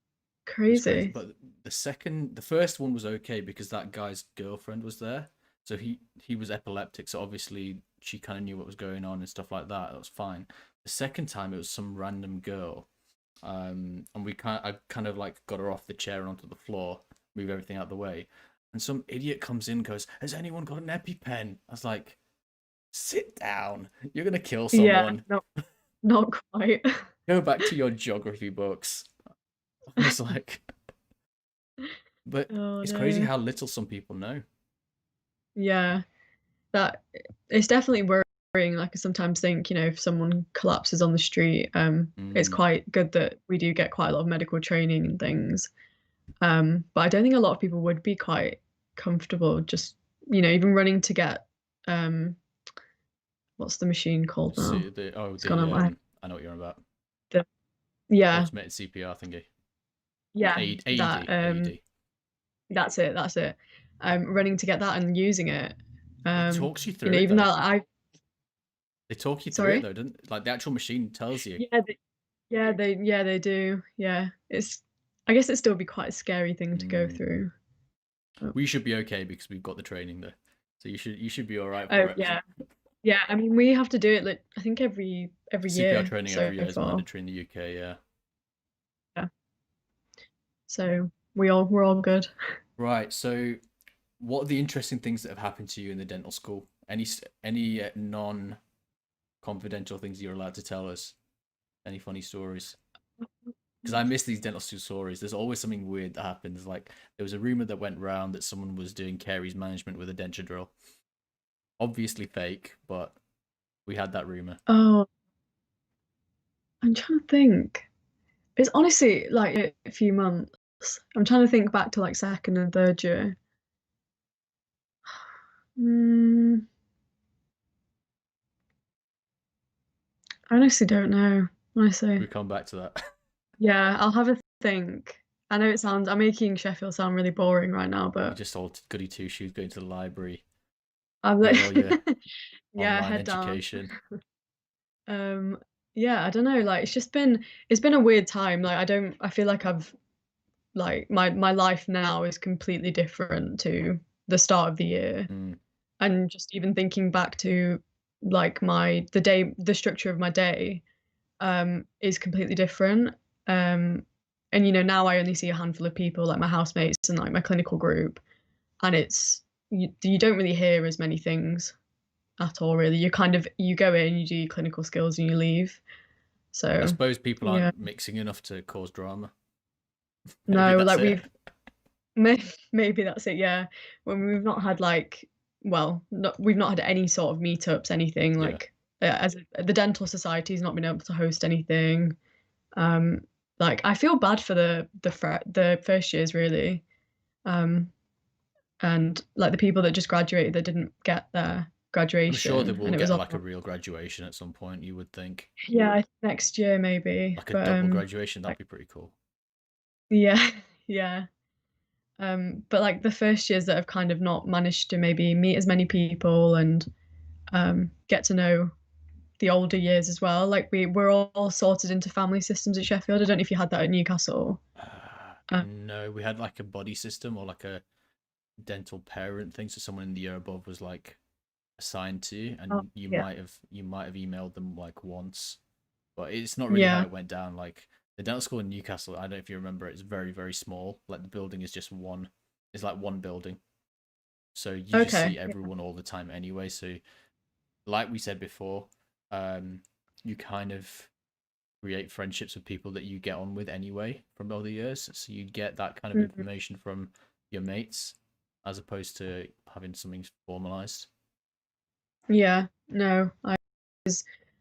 it was crazy. crazy. But the first one was okay because that guy's girlfriend was there, so he was epileptic. So obviously she kind of knew what was going on and stuff like that. That was fine. The second time it was some random girl, and I kind of like got her off the chair and onto the floor, move everything out of the way, and some idiot comes in, goes, "Has anyone got an EpiPen?" I was like, "Sit down. You're gonna kill Yeah, someone. not quite. Go back to your geography books." I was like, but Oh it's crazy no. how little some people know. Yeah, that it's definitely worrying. Like I sometimes think, if someone collapses on the street, it's Mm, quite good that we do get quite a lot of medical training and things. But I don't think a lot of people would be quite comfortable just, even running to get what's the machine called now? see the It's gone on my head. I know what you're on about. The, yeah, Automated CPR thingy. yeah, that AED, AED. that's it, that's it. Running to get that and using it. It Um, talks you through it even though though. I They talk you through it sorry. though, doesn't like the actual machine tells you. Yeah, they do. Yeah. I guess it'd still be quite a scary thing to go Mm. through. Oh, We should be okay because we've got the training though. So you should be all right oh for it. yeah. Yeah, I mean we have to do it like I think every CPR year training so every year is far. mandatory in the UK. Yeah. Yeah. So we're all good. Right. So, what are the interesting things that have happened to you in the dental school? Any non-confidential things you're allowed to tell us? Any funny stories? Because I miss these dental school stories. There's always something weird that happens. Like there was a rumor that went round that someone was doing caries management with a denture drill. Obviously fake, but we had that rumor. Oh, I'm trying to think. It's honestly like a few months. I'm trying to think back to like second and third year. Mm, I honestly don't know. We Honestly. come back to that. Yeah, I'll have a think. I know I'm making Sheffield sound really boring right now, You but just all goody two shoes going to the library, I'm doing like, all your yeah, online head down. education. Um, yeah, I don't know. Like, it's been a weird time. Like, I feel like I've like my life now is completely different to the start of the year, Mm. and just even thinking back to like the structure of my day, is completely different. Um, and now I only see a handful of people, like my housemates and like my clinical group, and you don't really hear as many things at all, really. You go in, you do your clinical skills, and you leave. I So suppose people yeah, aren't mixing enough to cause drama. Maybe no, that's like it. maybe that's it. Yeah, when we've not had like, well, we've not had any sort of meetups, anything Yeah. like the dental society's not been able to host anything. Um, like I feel bad for the first years really, um, and like the people that just graduated that didn't get their I'm sure they graduation, will and it was get all like a real graduation at some point, you would think. yeah, next year maybe, Like a but double graduation, that'd like be pretty cool. yeah, yeah. But like the first years that have kind of not managed to maybe meet as many people and get to know the older years as well. Like we're all sorted into family systems at Sheffield. I don't know if you had that at Newcastle. Uh, No, we had like a buddy system or like a dental parent thing. So someone in the year above was like assigned to, oh, and yeah, you might have emailed them like once, but it's not really how yeah. it went down. Like the dental school in Newcastle, I don't know if you remember, it's very small. Like the building is just one. It's like one building, so you just Okay. see everyone all the time anyway. So like we said before, you kind of create friendships with people that you get on with anyway from other years. So you get that kind of Mhm. information from your mates as opposed to having something formalized. Yeah. No,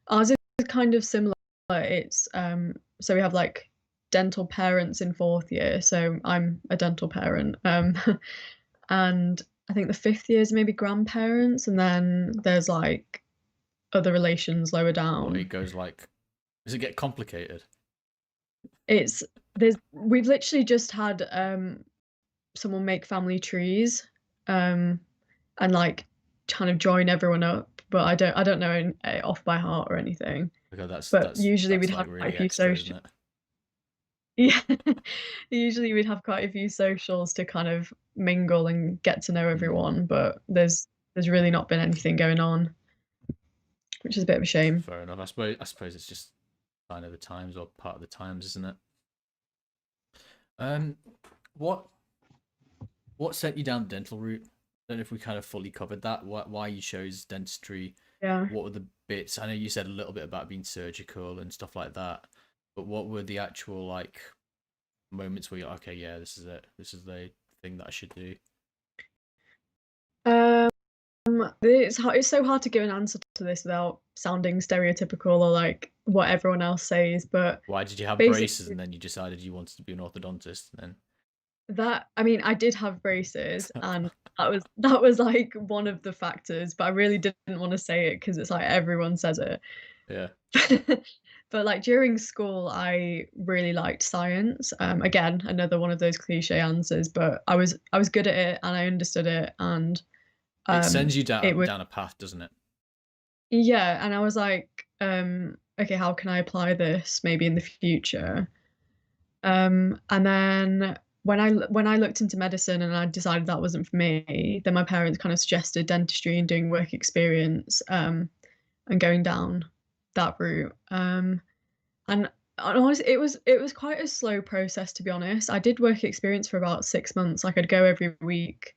ours is kind of similar. It's so we have like dental parents in fourth year. So I'm a dental parent. And I think the fifth year is maybe grandparents, and then there's like other relations lower Or it down. goes like, does it get complicated? It's we've literally just had someone make family trees, um, and like kind of join everyone up, but I don't know it off by heart or anything. Because that's But usually we'd that's have like quite a really few extra, isn't social. it? Yeah, usually we'd have quite a few socials to kind of mingle and get to know Mm, everyone, but there's really not been anything going on, which is a bit of a shame. fair enough. I suppose it's just sign of the times or part of the times, isn't it? Um, what what sent you down the dental route? I don't know if we kind of fully covered that. Why you chose dentistry? Yeah. What were the bits? I know you said a little bit about being surgical and stuff like that, but what were the actual like moments where you're like, okay, yeah, this is it. This is the thing that I should do. Um, it's so hard to give an answer to this without sounding stereotypical or like what everyone else says, but Why did you have braces basically and then you decided you wanted to be an orthodontist? And that I mean, I did have braces and that was like one of the factors, but I really didn't want to say it because it's like everyone says it. yeah, But like during school, I really liked science. Again, another one of those cliche answers, but I was good at it and I understood it, and it sends you it was down a path, doesn't it? yeah, and I was like, okay, how can I apply this maybe in the future? And then when I looked into medicine and I decided that wasn't for me, then my parents kind of suggested dentistry and doing work experience, and going down that route. And honestly, it was quite a slow process to be honest. I did work experience for about 6 months. Like I'd go every week,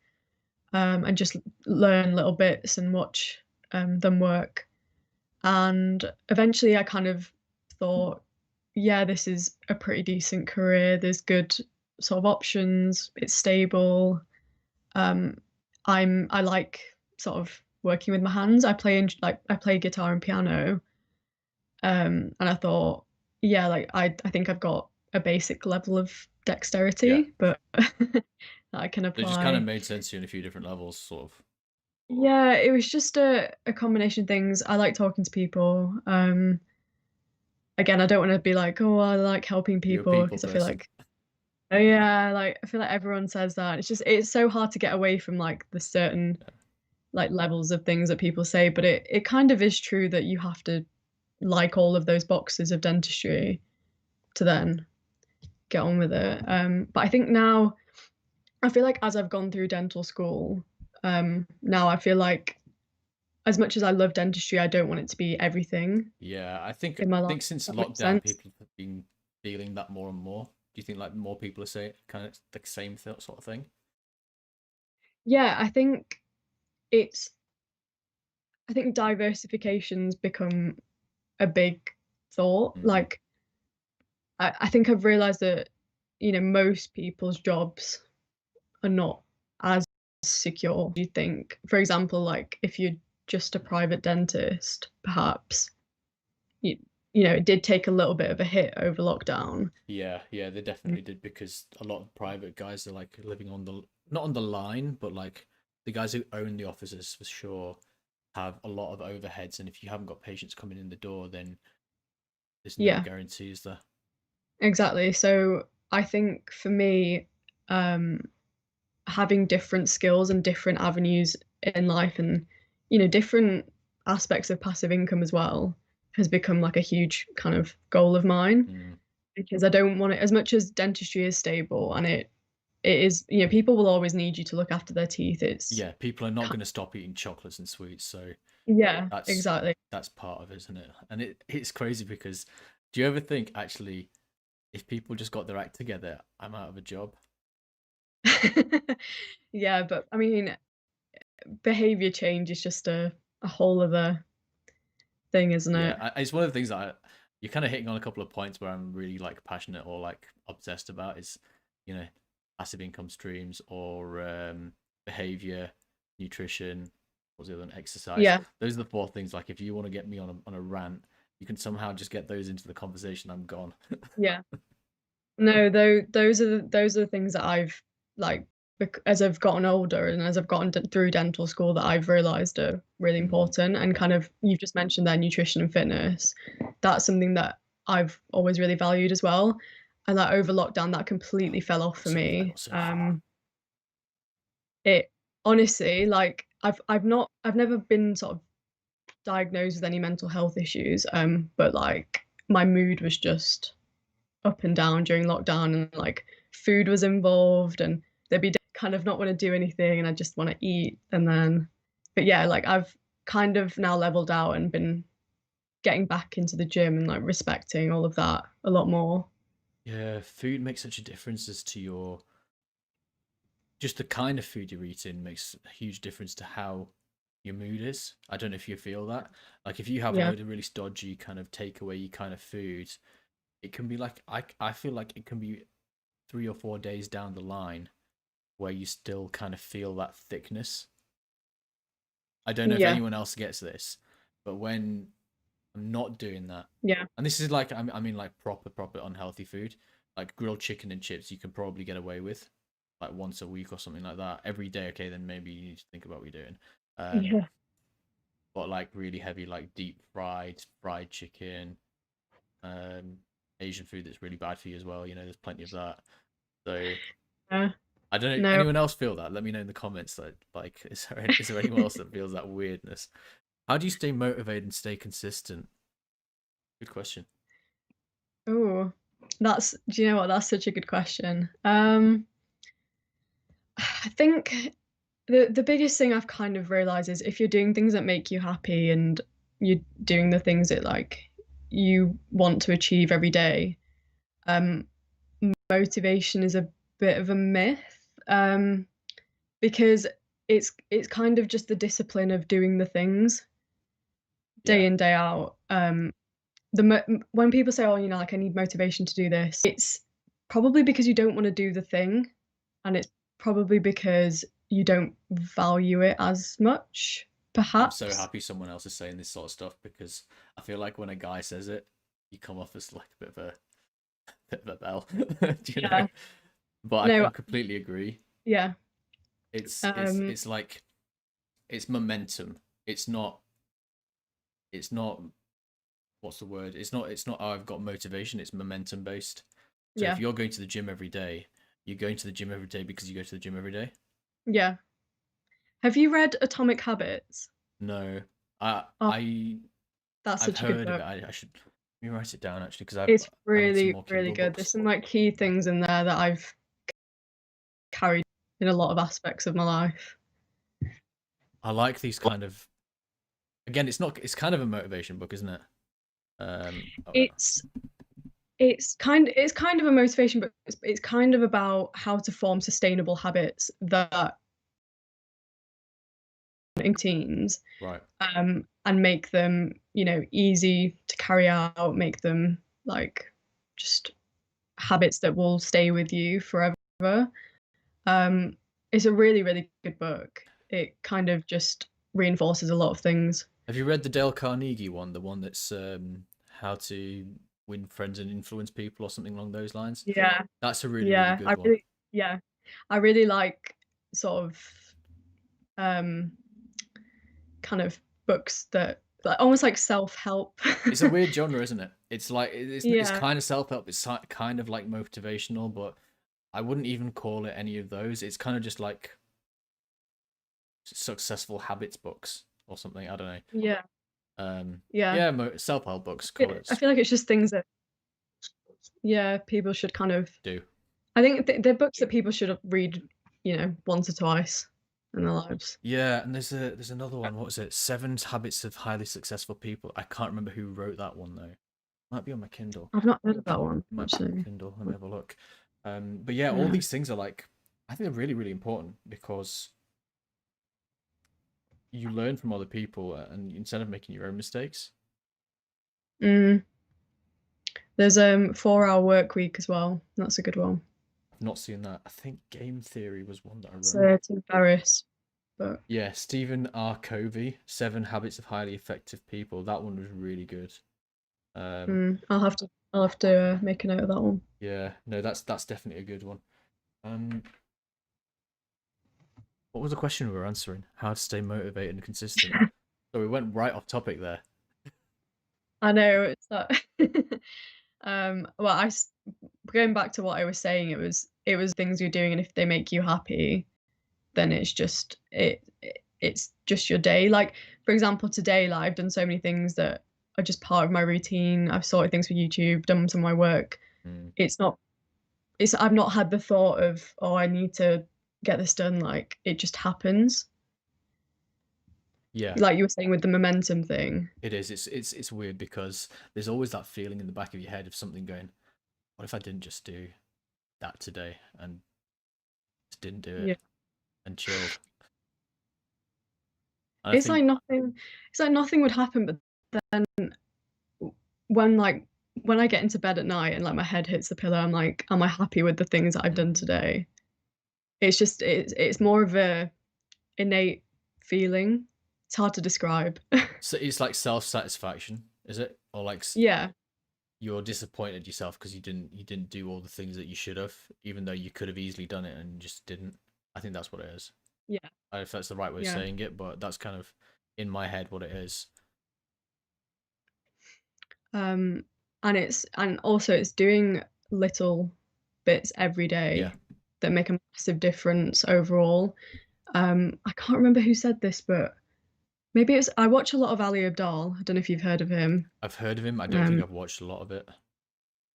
and just learn little bits and watch them work. And eventually, I kind of thought, yeah, this is a pretty decent career. There's good sort of options. It's stable. Um, I like sort of working with my hands. I play guitar and piano. And I thought, yeah, like I think I've got a basic level of Yeah, dexterity, but that I can it just kind of apply. made sense to you in a few different levels, sort of. Yeah, it was just a combination of things. I like talking to people. Again, I don't want to be like, oh, I like helping You're a people people because I feel person. like, oh yeah, like I feel like everyone says that. It's so hard to get away from like the certain like levels of things that people say, but it kind of is true that you have to like all of those boxes of dentistry to then get on with it. But I think now I feel like as I've gone through dental school, now I feel like as much as I love dentistry, I don't want it to be everything Yeah, in my I life. think since If that makes lockdown, sense. people have been feeling that more and more. Do you think like more people are saying kind of the same sort of thing? Yeah, it's I think diversification's become a big thought. Mm, Like I think I've realized that, most people's jobs are not as secure. You think, for example, like if you're just a private dentist, perhaps you, it did take a little bit of a hit over lockdown. yeah, yeah, they definitely did because a lot of private guys are like living on the not on the line, but like the guys who own the offices for sure have a lot of overheads, and if you haven't got patients coming in the door, then there's no Yeah, guarantees there. exactly. So I think for me, um, having different skills and different avenues in life and, different aspects of passive income as well has become like a huge kind of goal of mine Mm. because I don't want it as much as dentistry is stable and it is, people will always need you to look after their teeth. It's Yeah, people are not going to stop eating chocolates and sweets, so yeah, that's exactly. that's part of it, isn't it? And it's crazy because do you ever think actually if people just got their act together, I'm out of a job? Yeah, but I mean, behavior change is just a whole other thing, isn't Yeah, it? it's one of the things that you're kind of hitting on a couple of points where I'm really like passionate or like obsessed about is, you know, passive income streams or behavior, nutrition, what's the other one? Exercise. Yeah, Those are the four things. Like if you want to get me on a rant, you can somehow just get those into the conversation. I'm gone. yeah. No, though those are the things that I've like as I've gotten older and as I've gotten through dental school that I've realized are really Mm, important. And kind of, you've just mentioned there nutrition and fitness. That's something that I've always really valued as well. And that over lockdown, that completely fell off for so me. so hard. It honestly, like, I've never been sort of diagnosed with any mental health issues. But like my mood was just up and down during lockdown, and like food was involved, and there'd be kind of not want to do anything and I just want to eat. And then, but yeah, like I've kind of now leveled out and been getting back into the gym and like respecting all of that a lot more. Yeah, food makes such a difference as to your just the kind of food you're eating makes a huge difference to how your mood is. I don't know if you feel that. Like if you have a Yeah. load of really stodgy kind of takeaway kind of food, it can be like I feel like it can be 3 or 4 days down the line where you still kind of feel that thickness. I don't know if Yeah. anyone else gets this, but when I'm not doing that, Yeah. and this is like I mean like proper unhealthy food, like grilled chicken and chips, you can probably get away with, like once a week or something like that. Every day, okay, then maybe you need to think about what you're doing. Um, Yeah. but like really heavy, like deep fried chicken, um, Asian food that's really bad for you as well. You know, there's plenty of that. So Yeah. I don't know. No. Anyone else feel that? Let me know in the comments. Like is there anyone else that feels that weirdness? How do you stay motivated and stay consistent? Good question. Oh, do you know what? That's such a good question. I think the biggest thing I've kind of realized is if you're doing things that make you happy and you're doing the things that like you want to achieve every day, um, motivation is a bit of a myth, because it's kind of just the discipline of doing the things day Yeah, in day out. When people say, "Oh, like I need motivation to do this," it's probably because you don't want to do the thing, and it's probably because you don't value it as much, I'm so perhaps. happy someone else is saying this sort of stuff because I feel like when a guy says it, you come off as like a bit of a bell, do you know? Yeah. But I No. completely agree. Yeah. It's it's Um. it's like it's momentum. It's not what's the word? It's not oh, I've got motivation. It's momentum based. So if Yeah. you're going to the gym every day, you're going to the gym every day because you go to the gym every day. Yeah. Have you read Atomic Habits? No, Oh, I that's I've such a good heard of book. it. I should let me write it down actually because It's I read some really, more really Kindle good. There's books. some like key things in there that I've carried in a lot of aspects of my life. I like these kind of again. It's not. It's kind of a motivation book, isn't it? Oh, It's it's kind of a motivation, but it's kind of about how to form sustainable habits that in teens, right. and make them, easy to carry out, make them like just habits that will stay with you forever. Um, it's a really, really good book. It kind of just reinforces a lot of things. Have you read the Dale Carnegie one? The one that's how to win friends and influence people or something along those lines. Yeah, That's a really really yeah, good one. yeah, I really like sort of um kind of books that like almost like self-help. It's a weird genre, isn't it? It's like it's Yeah, kind of self help. It's kind of like motivational, but I wouldn't even call it any of those. It's kind of just like successful habits books or something. I don't know. yeah, yeah. Yeah, self help books. Call it I feel like it's just things that, yeah, people should kind of. do. I think they're books that people should read, once or twice in their lives. Yeah, and there's another one. What was it? Seven Habits of Highly Successful People. I can't remember who wrote that one though. Might be on my Kindle. I've not heard of that one It might be on my actually. Kindle. Let me have a look. But yeah, all Yeah. these things are like I think they're really really important because you learn from other people and instead of making your own mistakes. Mm. There's 4 Hour Work Week as well. That's a good one. I've not seen that. I think Game Theory was one that I It's wrote. Tim Ferriss, but Yeah, Stephen R. Covey, Seven Habits of Highly Effective People. That one was really good. Um, I'll have to make a note of that one. yeah, no, that's definitely a good one. Um, What was the question we were answering? How to stay motivated and consistent. So we went right off topic there. I know it's that. Well, going back to what I was saying, it was things you're doing, and if they make you happy, then it's just your day. Like for example, today, like I've done so many things that are just part of my routine. I've sorted things for YouTube, done some of my work. Mm. It's not it's I've not had the thought of, oh, I need to get this done. Like it just happens. Yeah, Like you were saying with the momentum thing. it is. It's weird because there's always that feeling in the back of your head of something going, what if I didn't just do that today and just didn't do it Yeah. and chilled? And I It's think like nothing it's like nothing would happen, but then when like when I get into bed at night and like my head hits the pillow, I'm like, am I happy with the things that I've done mm, today? It's more of a innate feeling. It's hard to describe. so it's like self-satisfaction, is it? Or like Yeah, you're disappointed yourself because you didn't do all the things that you should have, even though you could have easily done it and just didn't. I think that's what it is. yeah, I don't know if that's the right way of yeah. saying it, but that's kind of in my head what it is. Um, and also it's doing little bits every Yeah, day that make a massive difference overall. I can't remember who said this, but maybe it's I watch a lot of Ali Abdaal. I don't know if you've heard of him. I've heard of him. I don't think Um, I've watched a lot of it.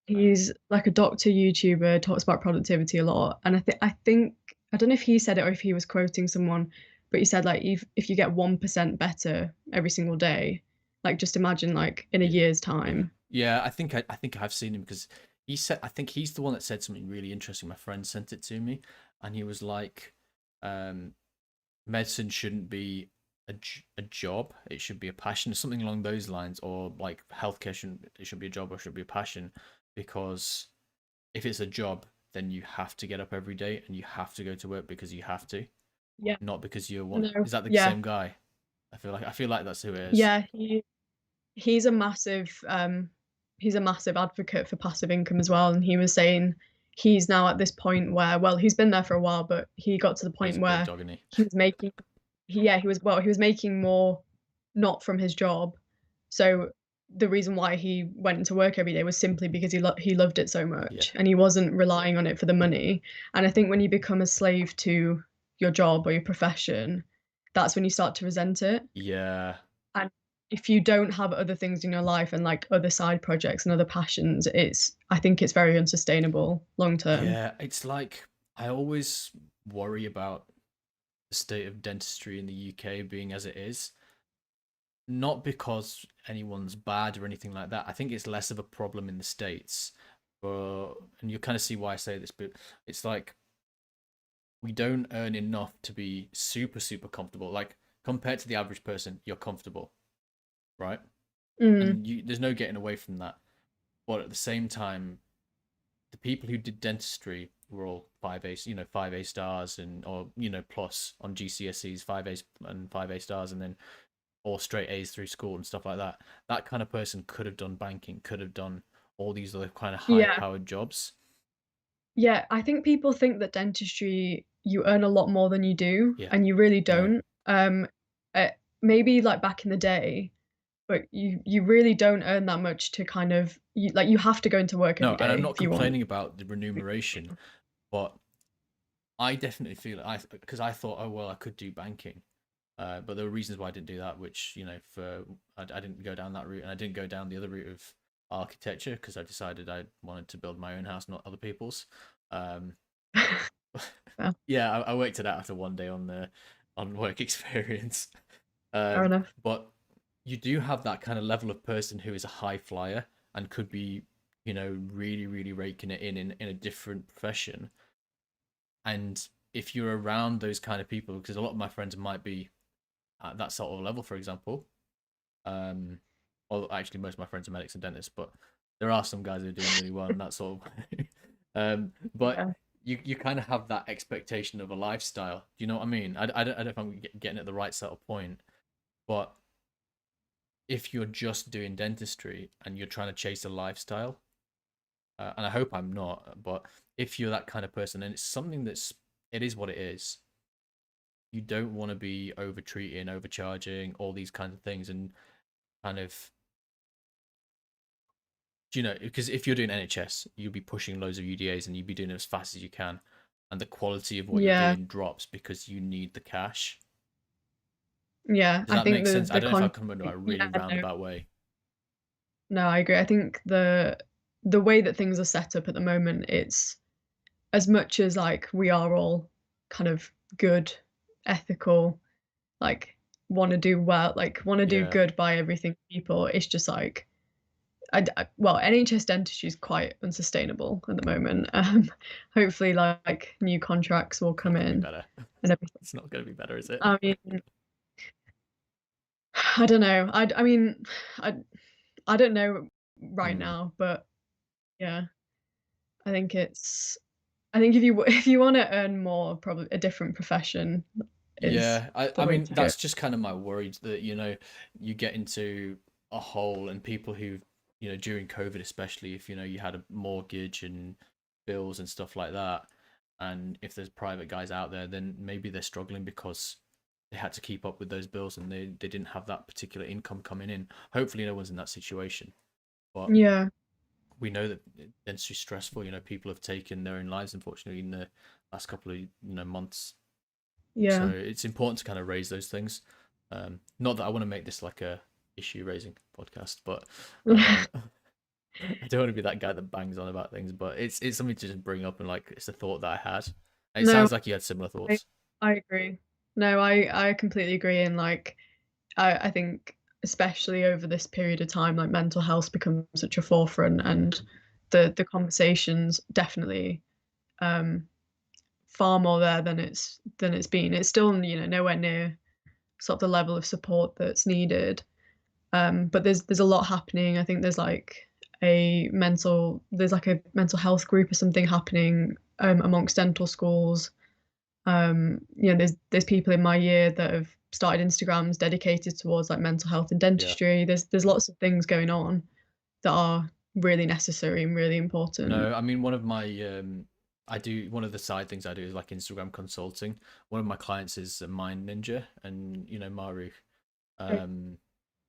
he's like a doctor YouTuber, talks about productivity a lot. And I think I don't know if he said it or if he was quoting someone, but he said like if you get 1% better every single day, like just imagine like in a Yeah, year's yeah, time. yeah. I think I've seen him because he said. I think he's the one that said something really interesting. My friend sent it to me, and he was like, um, "Medicine shouldn't be a job. It should be a passion, something along those lines, or like healthcare shouldn't it should be a job or should be a passion, because if it's a job, then you have to get up every day and you have to go to work because you have to, Yeah, not because you want." no, Is that the yeah, same guy? I feel like that's who it is. yeah. He's a massive advocate for passive income as well. And he was saying he's now at this point where, well, he's been there for a while, but he got to the Oh, he's point a big where dog, isn't he? he was making, he was making more not from his job. So the reason why he went into work every day was simply because he loved it so Yeah, much and he wasn't relying on it for the money. And I think when you become a slave to your job or your profession, that's when you start to resent it. yeah, And if you don't have other things in your life and like other side projects and other passions, I think it's very unsustainable long term. yeah. It's like I always worry about the state of dentistry in the UK being as it is, not because anyone's bad or anything like that. I think it's less of a problem in the States. But and you kind of see why I say this, but it's like we don't earn enough to be super, super comfortable. Like compared to the average person, you're comfortable, right? Mm, And there's no getting away from that. But at the same time, the people who did dentistry were all 5A, 5A stars and or plus on GCSEs, 5A and 5A stars, and then all straight A's through school and stuff like that. That kind of person could have done banking, could have done all these other kind of high yeah. powered jobs. Yeah, I think people think that dentistry you earn a lot more than you do, Yeah, and you really no, don't. Uh, Maybe like back in the day, but you really don't earn that much to kind of you have to go into work no, every and I'm day not if you want. complaining about the remuneration, but I definitely feel I because I thought, oh well, I could do banking, but there were reasons why I didn't do that, which for I didn't go down that route, and I didn't go down the other route of architecture because I decided I wanted to build my own house, not other people's. Um, Yeah, yeah, I worked it out after one day on work experience. fair enough. But you do have that kind of level of person who is a high flyer and could be, really, really raking it in a different profession. And if you're around those kind of people, because a lot of my friends might be at that sort of level, for example, um, well, actually, most of my friends are medics and dentists, but there are some guys who are doing really well in that sort of way. But Yeah. you kind of have that expectation of a lifestyle. Do you know what I mean? I don't know if I'm getting at the right sort of point, but if you're just doing dentistry and you're trying to chase a lifestyle, and I hope I'm not, but if you're that kind of person, and it's something it is what it is. you don't want to be over treating, overcharging, all these kinds of things, and kind of, because if you're doing NHS, you'll be pushing loads of UDAs and you'll be doing it as fast as you can, and the quality of what you're Yeah, doing drops because you need the cash. yeah. Does I that think make the sense? I the don't know if con I've come into a yeah, really no, roundabout way. no, I agree. I think the way that things are set up at the moment, it's as much as like we are all kind of good, ethical, like want to do well, like want to do Yeah. good by everything people. It's just like well, NHS dentistry is quite unsustainable at the moment. Hopefully, like new contracts will It's not come going to be in better. and everything. It's not going to be better, is it? I mean, I don't know. I mean, I I don't know right Hmm. now, but yeah, I think it's. I think if you if you want to earn more, probably a different profession is Yeah, I, the I way mean to go. that's just kind of my worry that you get into a hole, and people who during COVID especially, if you had a mortgage and bills and stuff like that, and if there's private guys out there, then maybe they're struggling because they had to keep up with those bills and they didn't have that particular income coming in. Hopefully no one's in that situation, but Yeah, we know that dentistry is stressful. People have taken their own lives unfortunately in the last couple of months, so yeah. it's important to kind of raise those things. Not that I want to make this like a issue raising podcast, but I don't want to be that guy that bangs on about things. But it's something to just bring up, and like it's a thought that I had. And it No, sounds like you had similar I thoughts. I agree. No, I completely agree. And like I think especially over this period of time, like mental health becomes such a forefront, and the conversations definitely um far more there than it's been. It's still, nowhere near sort of the level of support that's needed. But there's a lot happening. I think there's like a mental health group or something happening amongst dental schools. There's people in my year that have started Instagrams dedicated towards like mental health and Yeah. dentistry. There's lots of things going on that are really necessary and really important. No, I mean I do one of the side things I do is like Instagram consulting. One of my clients is a Mind Ninja, and Maru, um,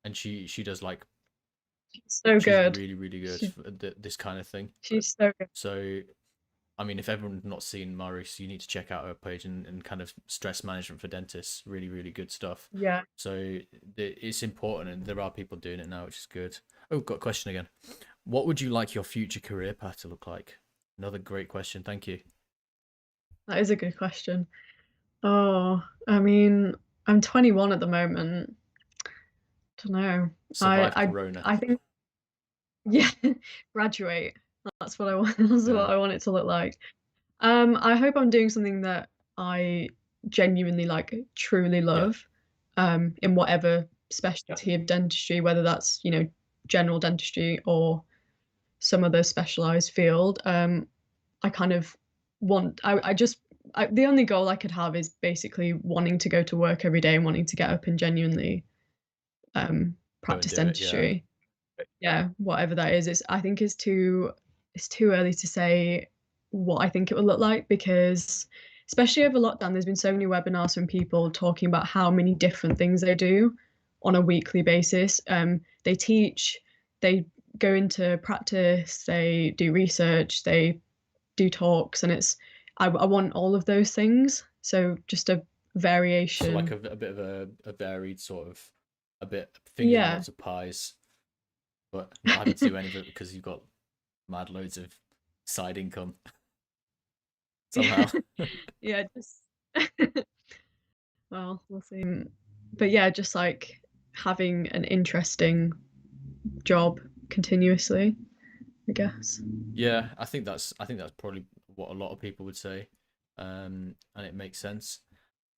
and she does like So she's good. really really good She, for this kind of thing. she's so good. So I mean, if everyone's not seen Maurice, you need to check out her page, and kind of stress management for dentists. Really, really good stuff. Yeah. So it's important, and there are people doing it now, which is good. Oh, got a question again. What would you like your future career path to look like? Another great question. Thank you. That is a good question. Oh, I mean, I'm 21 at the moment. Don't know. Survive Corona. I think yeah, graduate. That's what I want. That's Yeah. what I want it to look like. I hope I'm doing something that I genuinely like, truly Yeah. love, in whatever specialty of dentistry, whether that's, general dentistry or some other specialized field. I kind of I just, the only goal I could have is basically wanting to go to work every day and wanting to get up and genuinely Go and practice do it. Yeah. dentistry. Yeah, whatever that is. I think it's too early to say what I think it will look like, because especially over lockdown, there's been so many webinars from people talking about how many different things they do on a weekly basis. They teach, they go into practice, they do research, they do talks, and I want all of those things. So just a So like variation. a bit of a varied sort of a bit fingers in Yeah. lots of pies, but not having to do any of it because you've got mad loads of side income somehow. Yeah, just well, we'll see. But yeah, just like having an interesting job continuously, I guess. Yeah, I think that's probably what a lot of people would say, and it makes sense.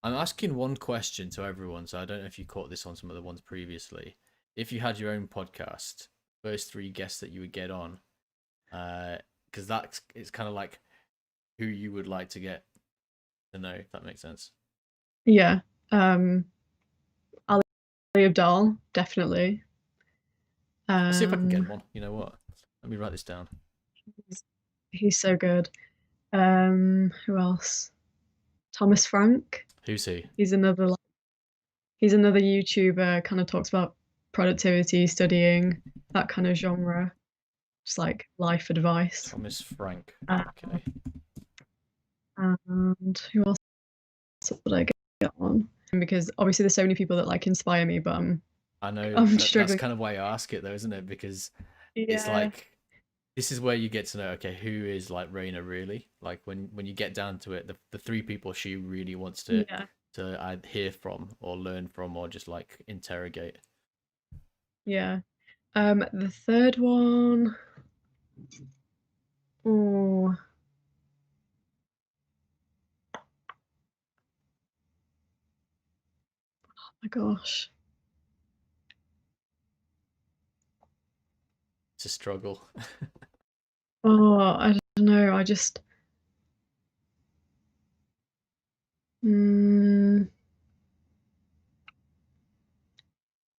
I'm asking one question to everyone, so I don't know if you caught this on some of the ones previously. If you had your own podcast, first three guests that you would get on, because that's it's kind of like who you would like to get to know, if that makes sense. Yeah. Um, Ali Abdal, definitely. I'll see if I can get Um, one. You know what? Let me write this down. he's, he's so good. Who else? Thomas Frank. Who's he? He's another like, he's another YouTuber, kind of talks about productivity, studying, that kind of genre, just like life advice. Thomas Frank. Uh, Okay. and who else would I get on? Because obviously there's so many people that like inspire me, but I know I'm that's struggling. kind of why I ask it though, isn't it? Because it's Yeah, like this is where you get to know, okay, who is like Raina really? Like when you get down to it, the three people she really wants yeah, to either hear from or learn from or just like interrogate. yeah. The third one, oh my gosh. It's a struggle. Oh, I don't know. I just, mm,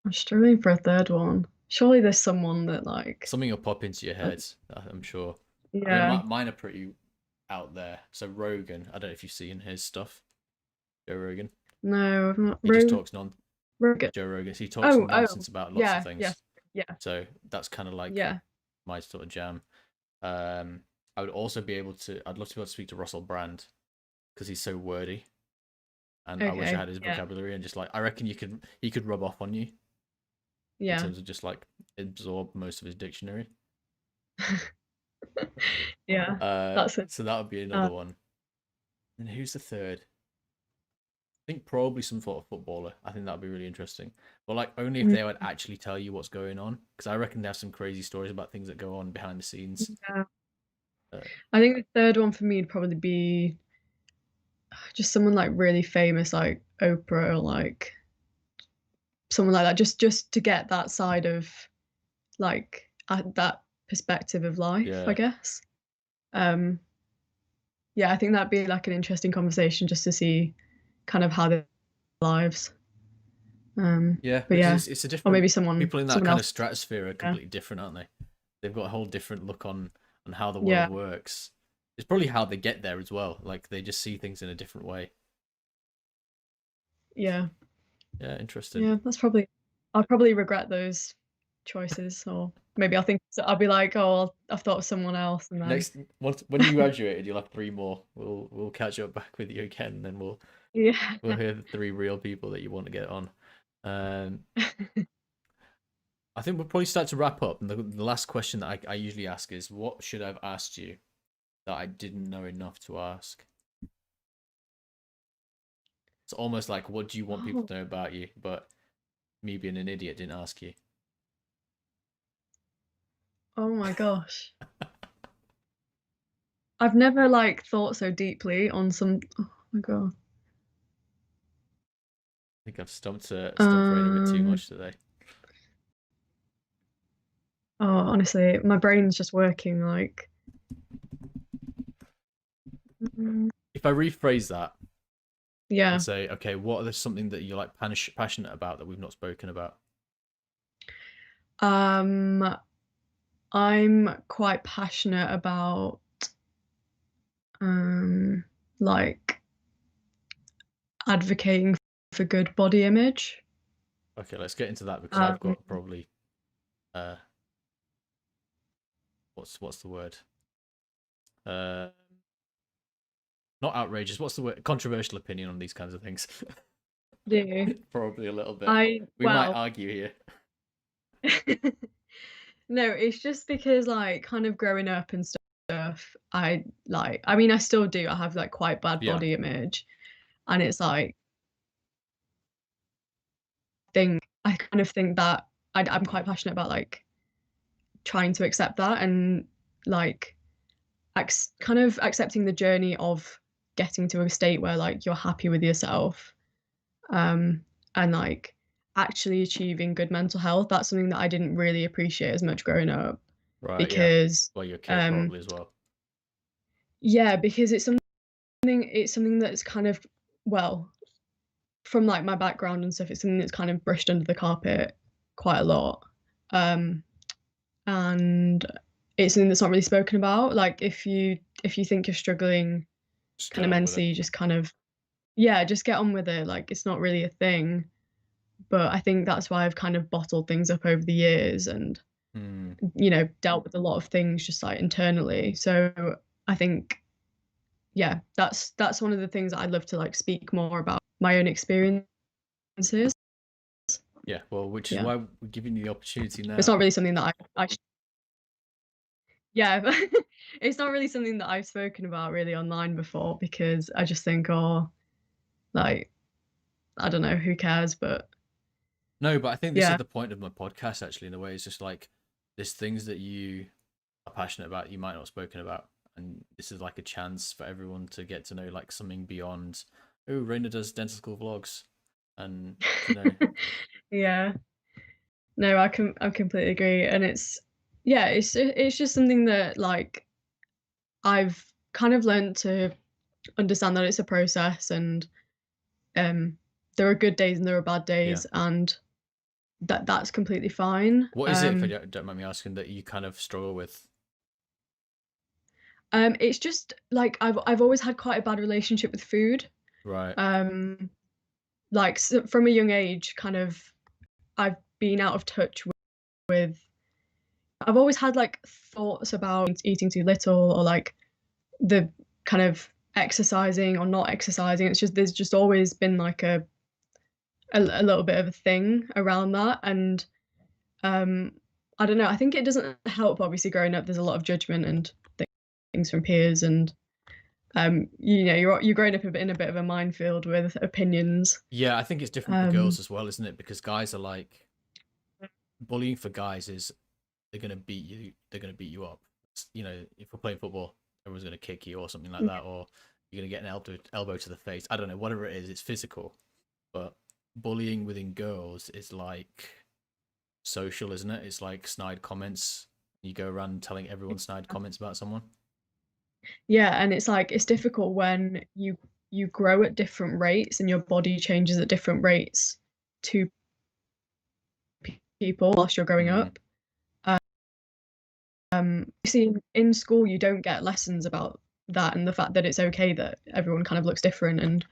I'm struggling for a third one. Surely there's someone that like, Something will pop into your uh, head, I'm sure. I mean, yeah. mine are pretty out there. So Rogan, I don't know if you've seen his stuff. Joe Rogan. No, I've not. He just talks Rogan. Joe Rogan. He talks Oh, nonsense about lots of yeah, things. yes, yeah, So that's kind of like yeah. my sort of jam. Um, I would also be able to. I'd love to be able to speak to Russell Brand because he's so wordy, and I wish I Okay, had his yeah, vocabulary and just like I reckon he could rub off on you in yeah, terms of just like absorb most of his dictionary. yeah. That's it. So that would be Uh, another one. And who's the third? I think probably some sort of footballer. I think that'd be really interesting. But like only if mm, they would actually tell you what's going on, because I reckon they have some crazy stories about things that go on behind the scenes. yeah. Uh, I think the third one for me would probably be just someone like really famous, like Oprah, or like someone like that. Just to get that side of like that perspective of life, I yeah, guess. Um, yeah, I think that'd be like an interesting conversation just to see kind of how their lives. yeah, But because yeah, it's a or different maybe someone people in that someone kind of else. stratosphere are Yeah, completely different, aren't they? They've got a whole different look on how the world yeah, works. It's probably how they get there as well. Like they just see things in a different way. yeah, Yeah, interesting. yeah. That's probably. I'll probably regret those choices, or maybe I'll think so I'll be like, oh, I've thought of someone else, and then Next, once when you graduated, you'll have three more. We'll catch up back with you again, and then yeah. we'll hear the three real people that you want to get on. Um, I think we'll probably start to wrap up. And the last question that I usually ask is, what should I have asked you that I didn't know enough to ask? It's almost like, what do you want people Oh, to know about you? But me being an idiot didn't ask you. oh my gosh. I've never like thought so deeply on some. Oh my god. I think I've stumped Rain a bit too Um. much today. Oh, honestly, my brain's just working like. Mm, If I rephrase that and yeah. say, okay, what is something that you're like passionate about that we've not spoken about? Um. I'm quite passionate about um like advocating for good body image. Okay, let's get into that because I've Um. got probably uh, what's the word? Uh, not outrageous. What's the word? Controversial opinion on these kinds of things. Do Probably a little bit. I We might well. argue here. No, it's just because like kind of growing up and stuff, I like I mean I still do. I have like quite bad Yeah. body image and it's like think I kind of think that I'm quite passionate about like trying to accept that and like kind of accepting the journey of getting to a state where like you're happy with yourself um and like actually achieving good mental health. That's something that I didn't really appreciate as much growing up Right. Yeah. because Well, your kid um probably as well. yeah, because it's something that's kind of well from like my background and stuff, it's something that's kind of brushed under the carpet quite a lot. Um and it's something that's not really spoken about. Like if you think you're struggling Just kind get of on with it. mentally, you just kind of yeah, just get on with it. Like it's not really a thing. But I think that's why I've kind of bottled things up over the years and, Hmm. dealt with a lot of things just like internally. So I think, yeah, that's one of the things that I'd love to like speak more about my own experiences. Yeah, well, which is Yeah. why we're giving you the opportunity It's now. not really something that yeah, it's not really something that I've spoken about really online before because I just think, oh, like, I don't know, who cares? But No, but I think this is yeah, the point of my podcast, actually, in a way. It's just like there's things that you are passionate about you might not have spoken about. And this is like a chance for everyone to get to know like something beyond, oh, Raina does dental school vlogs. And, you know, yeah. No, I completely agree, and yeah, it's just something that like I've kind of learned to understand that it's a process, and um, there are good days and there are bad yeah. days, and that's completely fine. What is it, if I don't mind me asking, that you kind of struggle with? It's just like I've always had quite a bad relationship with food. Right. Um, like from a young age, kind of I've been out of touch with. I've always had like thoughts about eating too little or like the kind of exercising or not exercising. It's just there's just always been like a little bit of a thing around that, and um, I don't know. I think it doesn't help. Obviously, growing up, there's a lot of judgment and things from peers, and you're growing up in a bit of a minefield with opinions. Yeah, I think it's different for Um, girls as well, isn't it? Because guys are like, bullying for guys is they're gonna beat you. They're gonna beat you up. You know, if we're playing football, everyone's gonna kick you or something like that, or you're gonna get an elbow to the face. I don't know, whatever it is. It's physical, but bullying within girls is like social, isn't it? It's like snide comments. You go around telling everyone snide comments about someone. yeah, and it's like it's difficult when you grow at different rates and your body changes at different rates to people whilst you're growing Mm. up. You see, in school, you don't get lessons about that and the fact that it's okay that everyone kind of looks different and,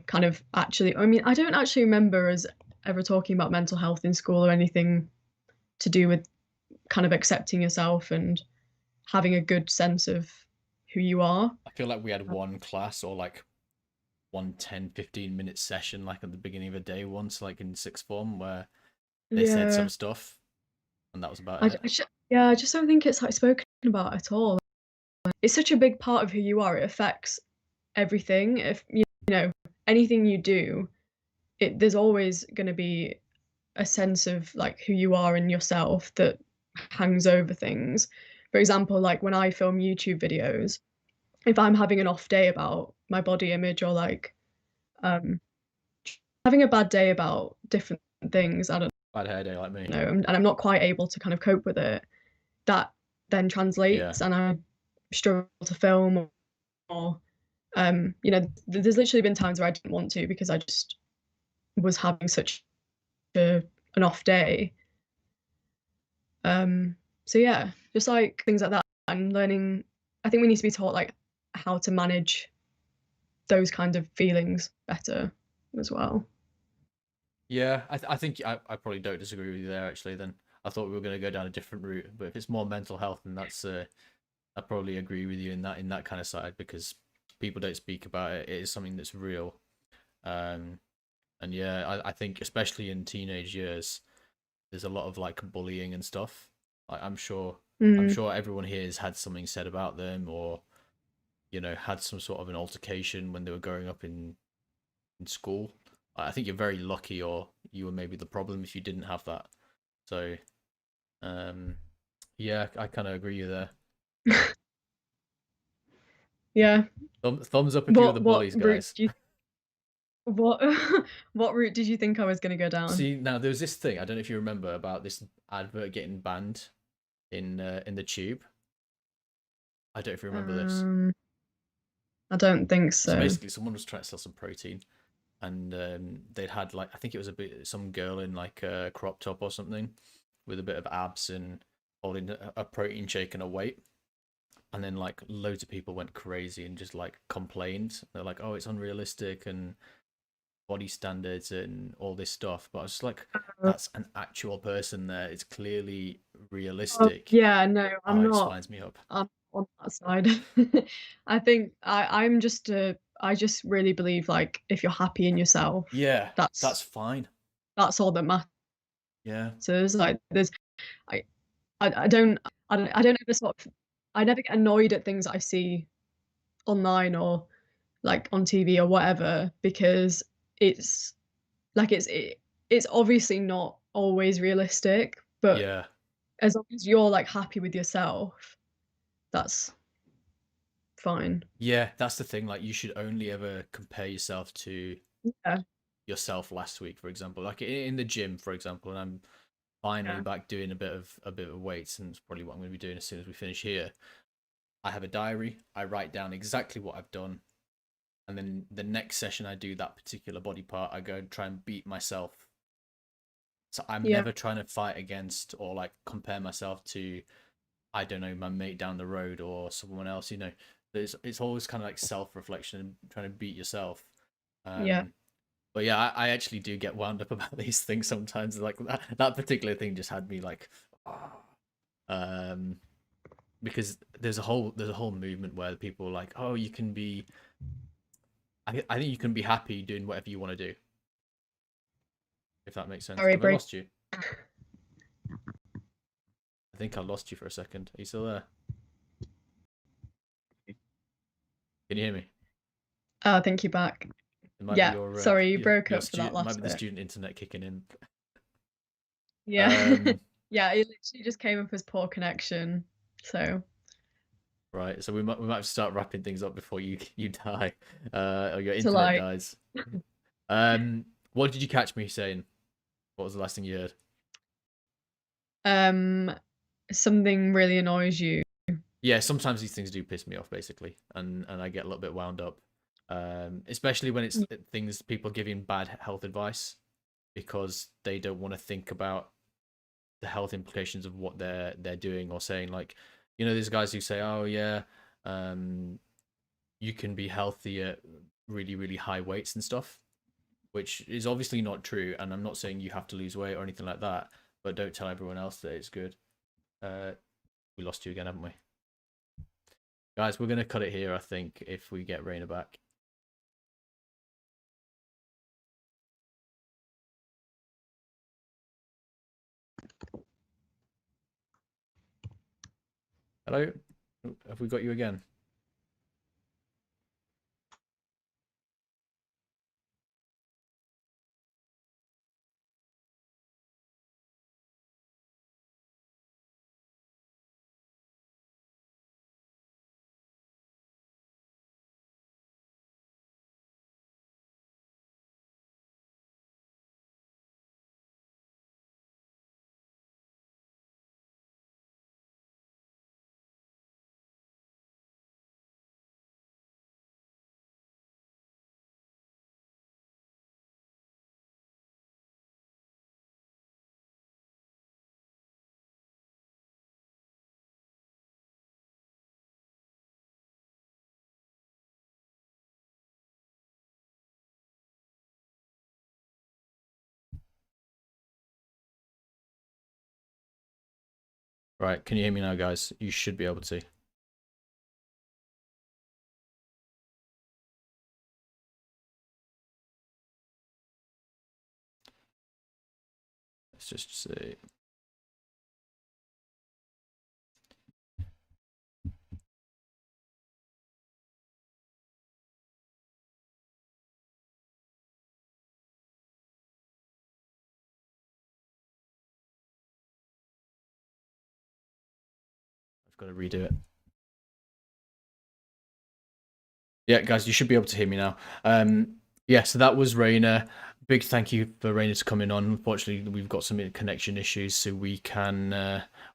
kind of actually, I mean, I don't actually remember us ever talking about mental health in school or anything to do with kind of accepting yourself and having a good sense of who you are. I feel like we had one class or like one 10-15 minute session like at the beginning of a day once, like in sixth form, where they said some Yeah. stuff and that was about I, it. yeah, I just don't think it's like spoken about at all. It's such a big part of who you are. It affects everything. If know anything you do, there's always going to be a sense of like who you are and yourself that hangs over things. For example, like when I film YouTube videos, if I'm having an off day about my body image or like um having a bad day about different things, I don't Bad hair day like me. know, and I'm not quite able to kind of cope with it, that then Yeah. translates and I struggle to film or there's literally been times where I didn't want to because I just was having such an off day. So yeah, just like things like that and learning. I think we need to be taught like how to manage those kind of feelings better as well. Yeah, I think I probably don't disagree with you there actually. Then I thought we were going to go down a different route, but if it's more mental health, then that's I probably agree with you in that kind of side because people don't speak about it. It is something that's real. Um, and yeah, I think especially in teenage years, there's a lot of like bullying and stuff. Like I'm Mm, sure everyone here has had something said about them or had some sort of an altercation when they were growing up in school. I think you're very lucky, or you were maybe the problem if you didn't have that. So, um, yeah, I kind of agree with you there. yeah. Thumbs up if you were the What bullies, route guys. do you what what route did you think I was gonna go down? See, now there was this thing I don't know if you remember about this advert getting banned in the tube. I don't know if you remember this. Um, I don't think So so. basically, someone was trying to sell some protein, and they'd had like I think it was some girl in like a crop top or something with a bit of abs and holding a protein shake and a weight. and then like loads of people went crazy and just like complained. They're like, oh, it's unrealistic and body standards and all this stuff. But I was like, Uh, that's an actual person there. It's clearly realistic. yeah, no, Oh, I'm it just not. winds me up. I'm on that side. I think I'm just I just really believe like if you're happy in yourself, Yeah, that's that's fine. that's all that Yeah. matters. Like there's I I don't I don't ever sort of I never get annoyed at things I see online or like on TV or whatever because it's like it's obviously not always realistic, but Yeah. as long as you're like happy with yourself, that's fine. Yeah, that's the thing. Like, you should only ever compare yourself to Yeah, yourself last week, for example. Like in the gym, for example, and I'm finally yeah, back doing a bit of weights, and it's probably what I'm going to be doing as soon as we finish here. I have a diary. I write down exactly what I've done, and then the next session I do that particular body part, I go and try and beat myself. So I'm yeah, never trying to fight against or like compare myself to, I don't know, my mate down the road or someone else. It's always kind of like self-reflection and trying to beat yourself. yeah. Um, but yeah, I actually do get wound up about these things sometimes. Like that particular thing just had me like, ah. um, because there's a whole movement where people are like, oh, you can be. I think you can be happy doing whatever you want to do. If that makes sense. Sorry, Have I break. lost you? I think I lost you for a second. Are you still there? Can you hear me? Oh, thank you back. It might be Yeah, your sorry, you your broke your up for that student. It might last be the bit. student internet kicking in. Yeah, Um, yeah, it literally just came up as poor connection. So right. So we might have to start wrapping things up before you die, or your to internet like dies. Um, what did you catch me saying? What was the last thing you heard? um something really annoys you. Yeah, sometimes these things do piss me off, basically, and I get a little bit wound up, especially when it's things people giving bad health advice because they don't want to think about the health implications of what they're doing or saying. Like, there's guys who say, "Oh yeah, um, you can be healthy at really really high weights and stuff," which is obviously not true. And I'm not saying you have to lose weight or anything like that, but don't tell everyone else that it's good. Uh, we lost you again, haven't we? Guys, we're going to cut it here, I think, if we get Raina back. Hello? Have we got you again? Right, can you hear me now, guys? You should be able to. Let's just see. I've got to redo it. Yeah, guys, you should be able to hear me now. Yeah, so that was Raina. Big thank you for Raina to coming on. Unfortunately, we've got some connection issues, so we can't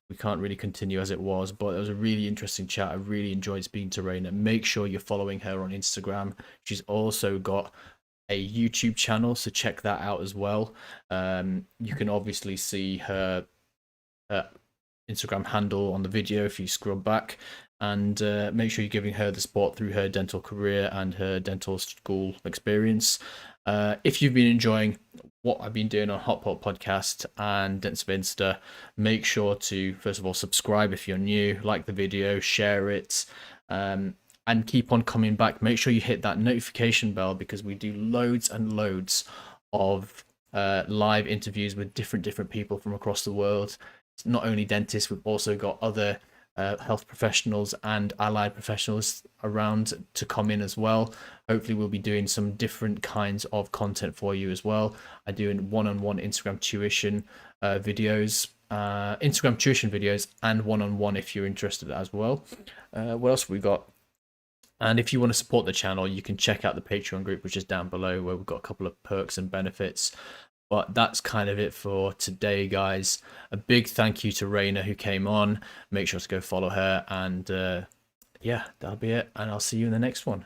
really continue as it was. But it was a really interesting chat. I really enjoyed speaking to Raina. Make sure you're following her on Instagram. She's also got a YouTube channel, so check that out as well. You can obviously see her Instagram handle on the video if you scrub back. and make sure you're giving her the support through her dental career and her dental school experience. If you've been enjoying what I've been doing on Hot Pot Podcast and Dents of Insta, make sure to first of all subscribe if you're new, like the video, share it, and keep on coming back. Make sure you hit that notification bell because we do loads and loads of live interviews with different people from across the world. It's not only dentists, we've also got other health professionals and allied professionals around to come in as well. Hopefully we'll be doing some different kinds of content for you as well. I do one-on-one Instagram tuition videos, and one-on-one if you're interested as well. What else have we got? And if you want to support the channel, you can check out the Patreon group, which is down below, where we've got a couple of perks and benefits. But that's kind of it for today, guys. A big thank you to Raina who came on. Make sure to go follow her. And yeah, that'll be it. And I'll see you in the next one.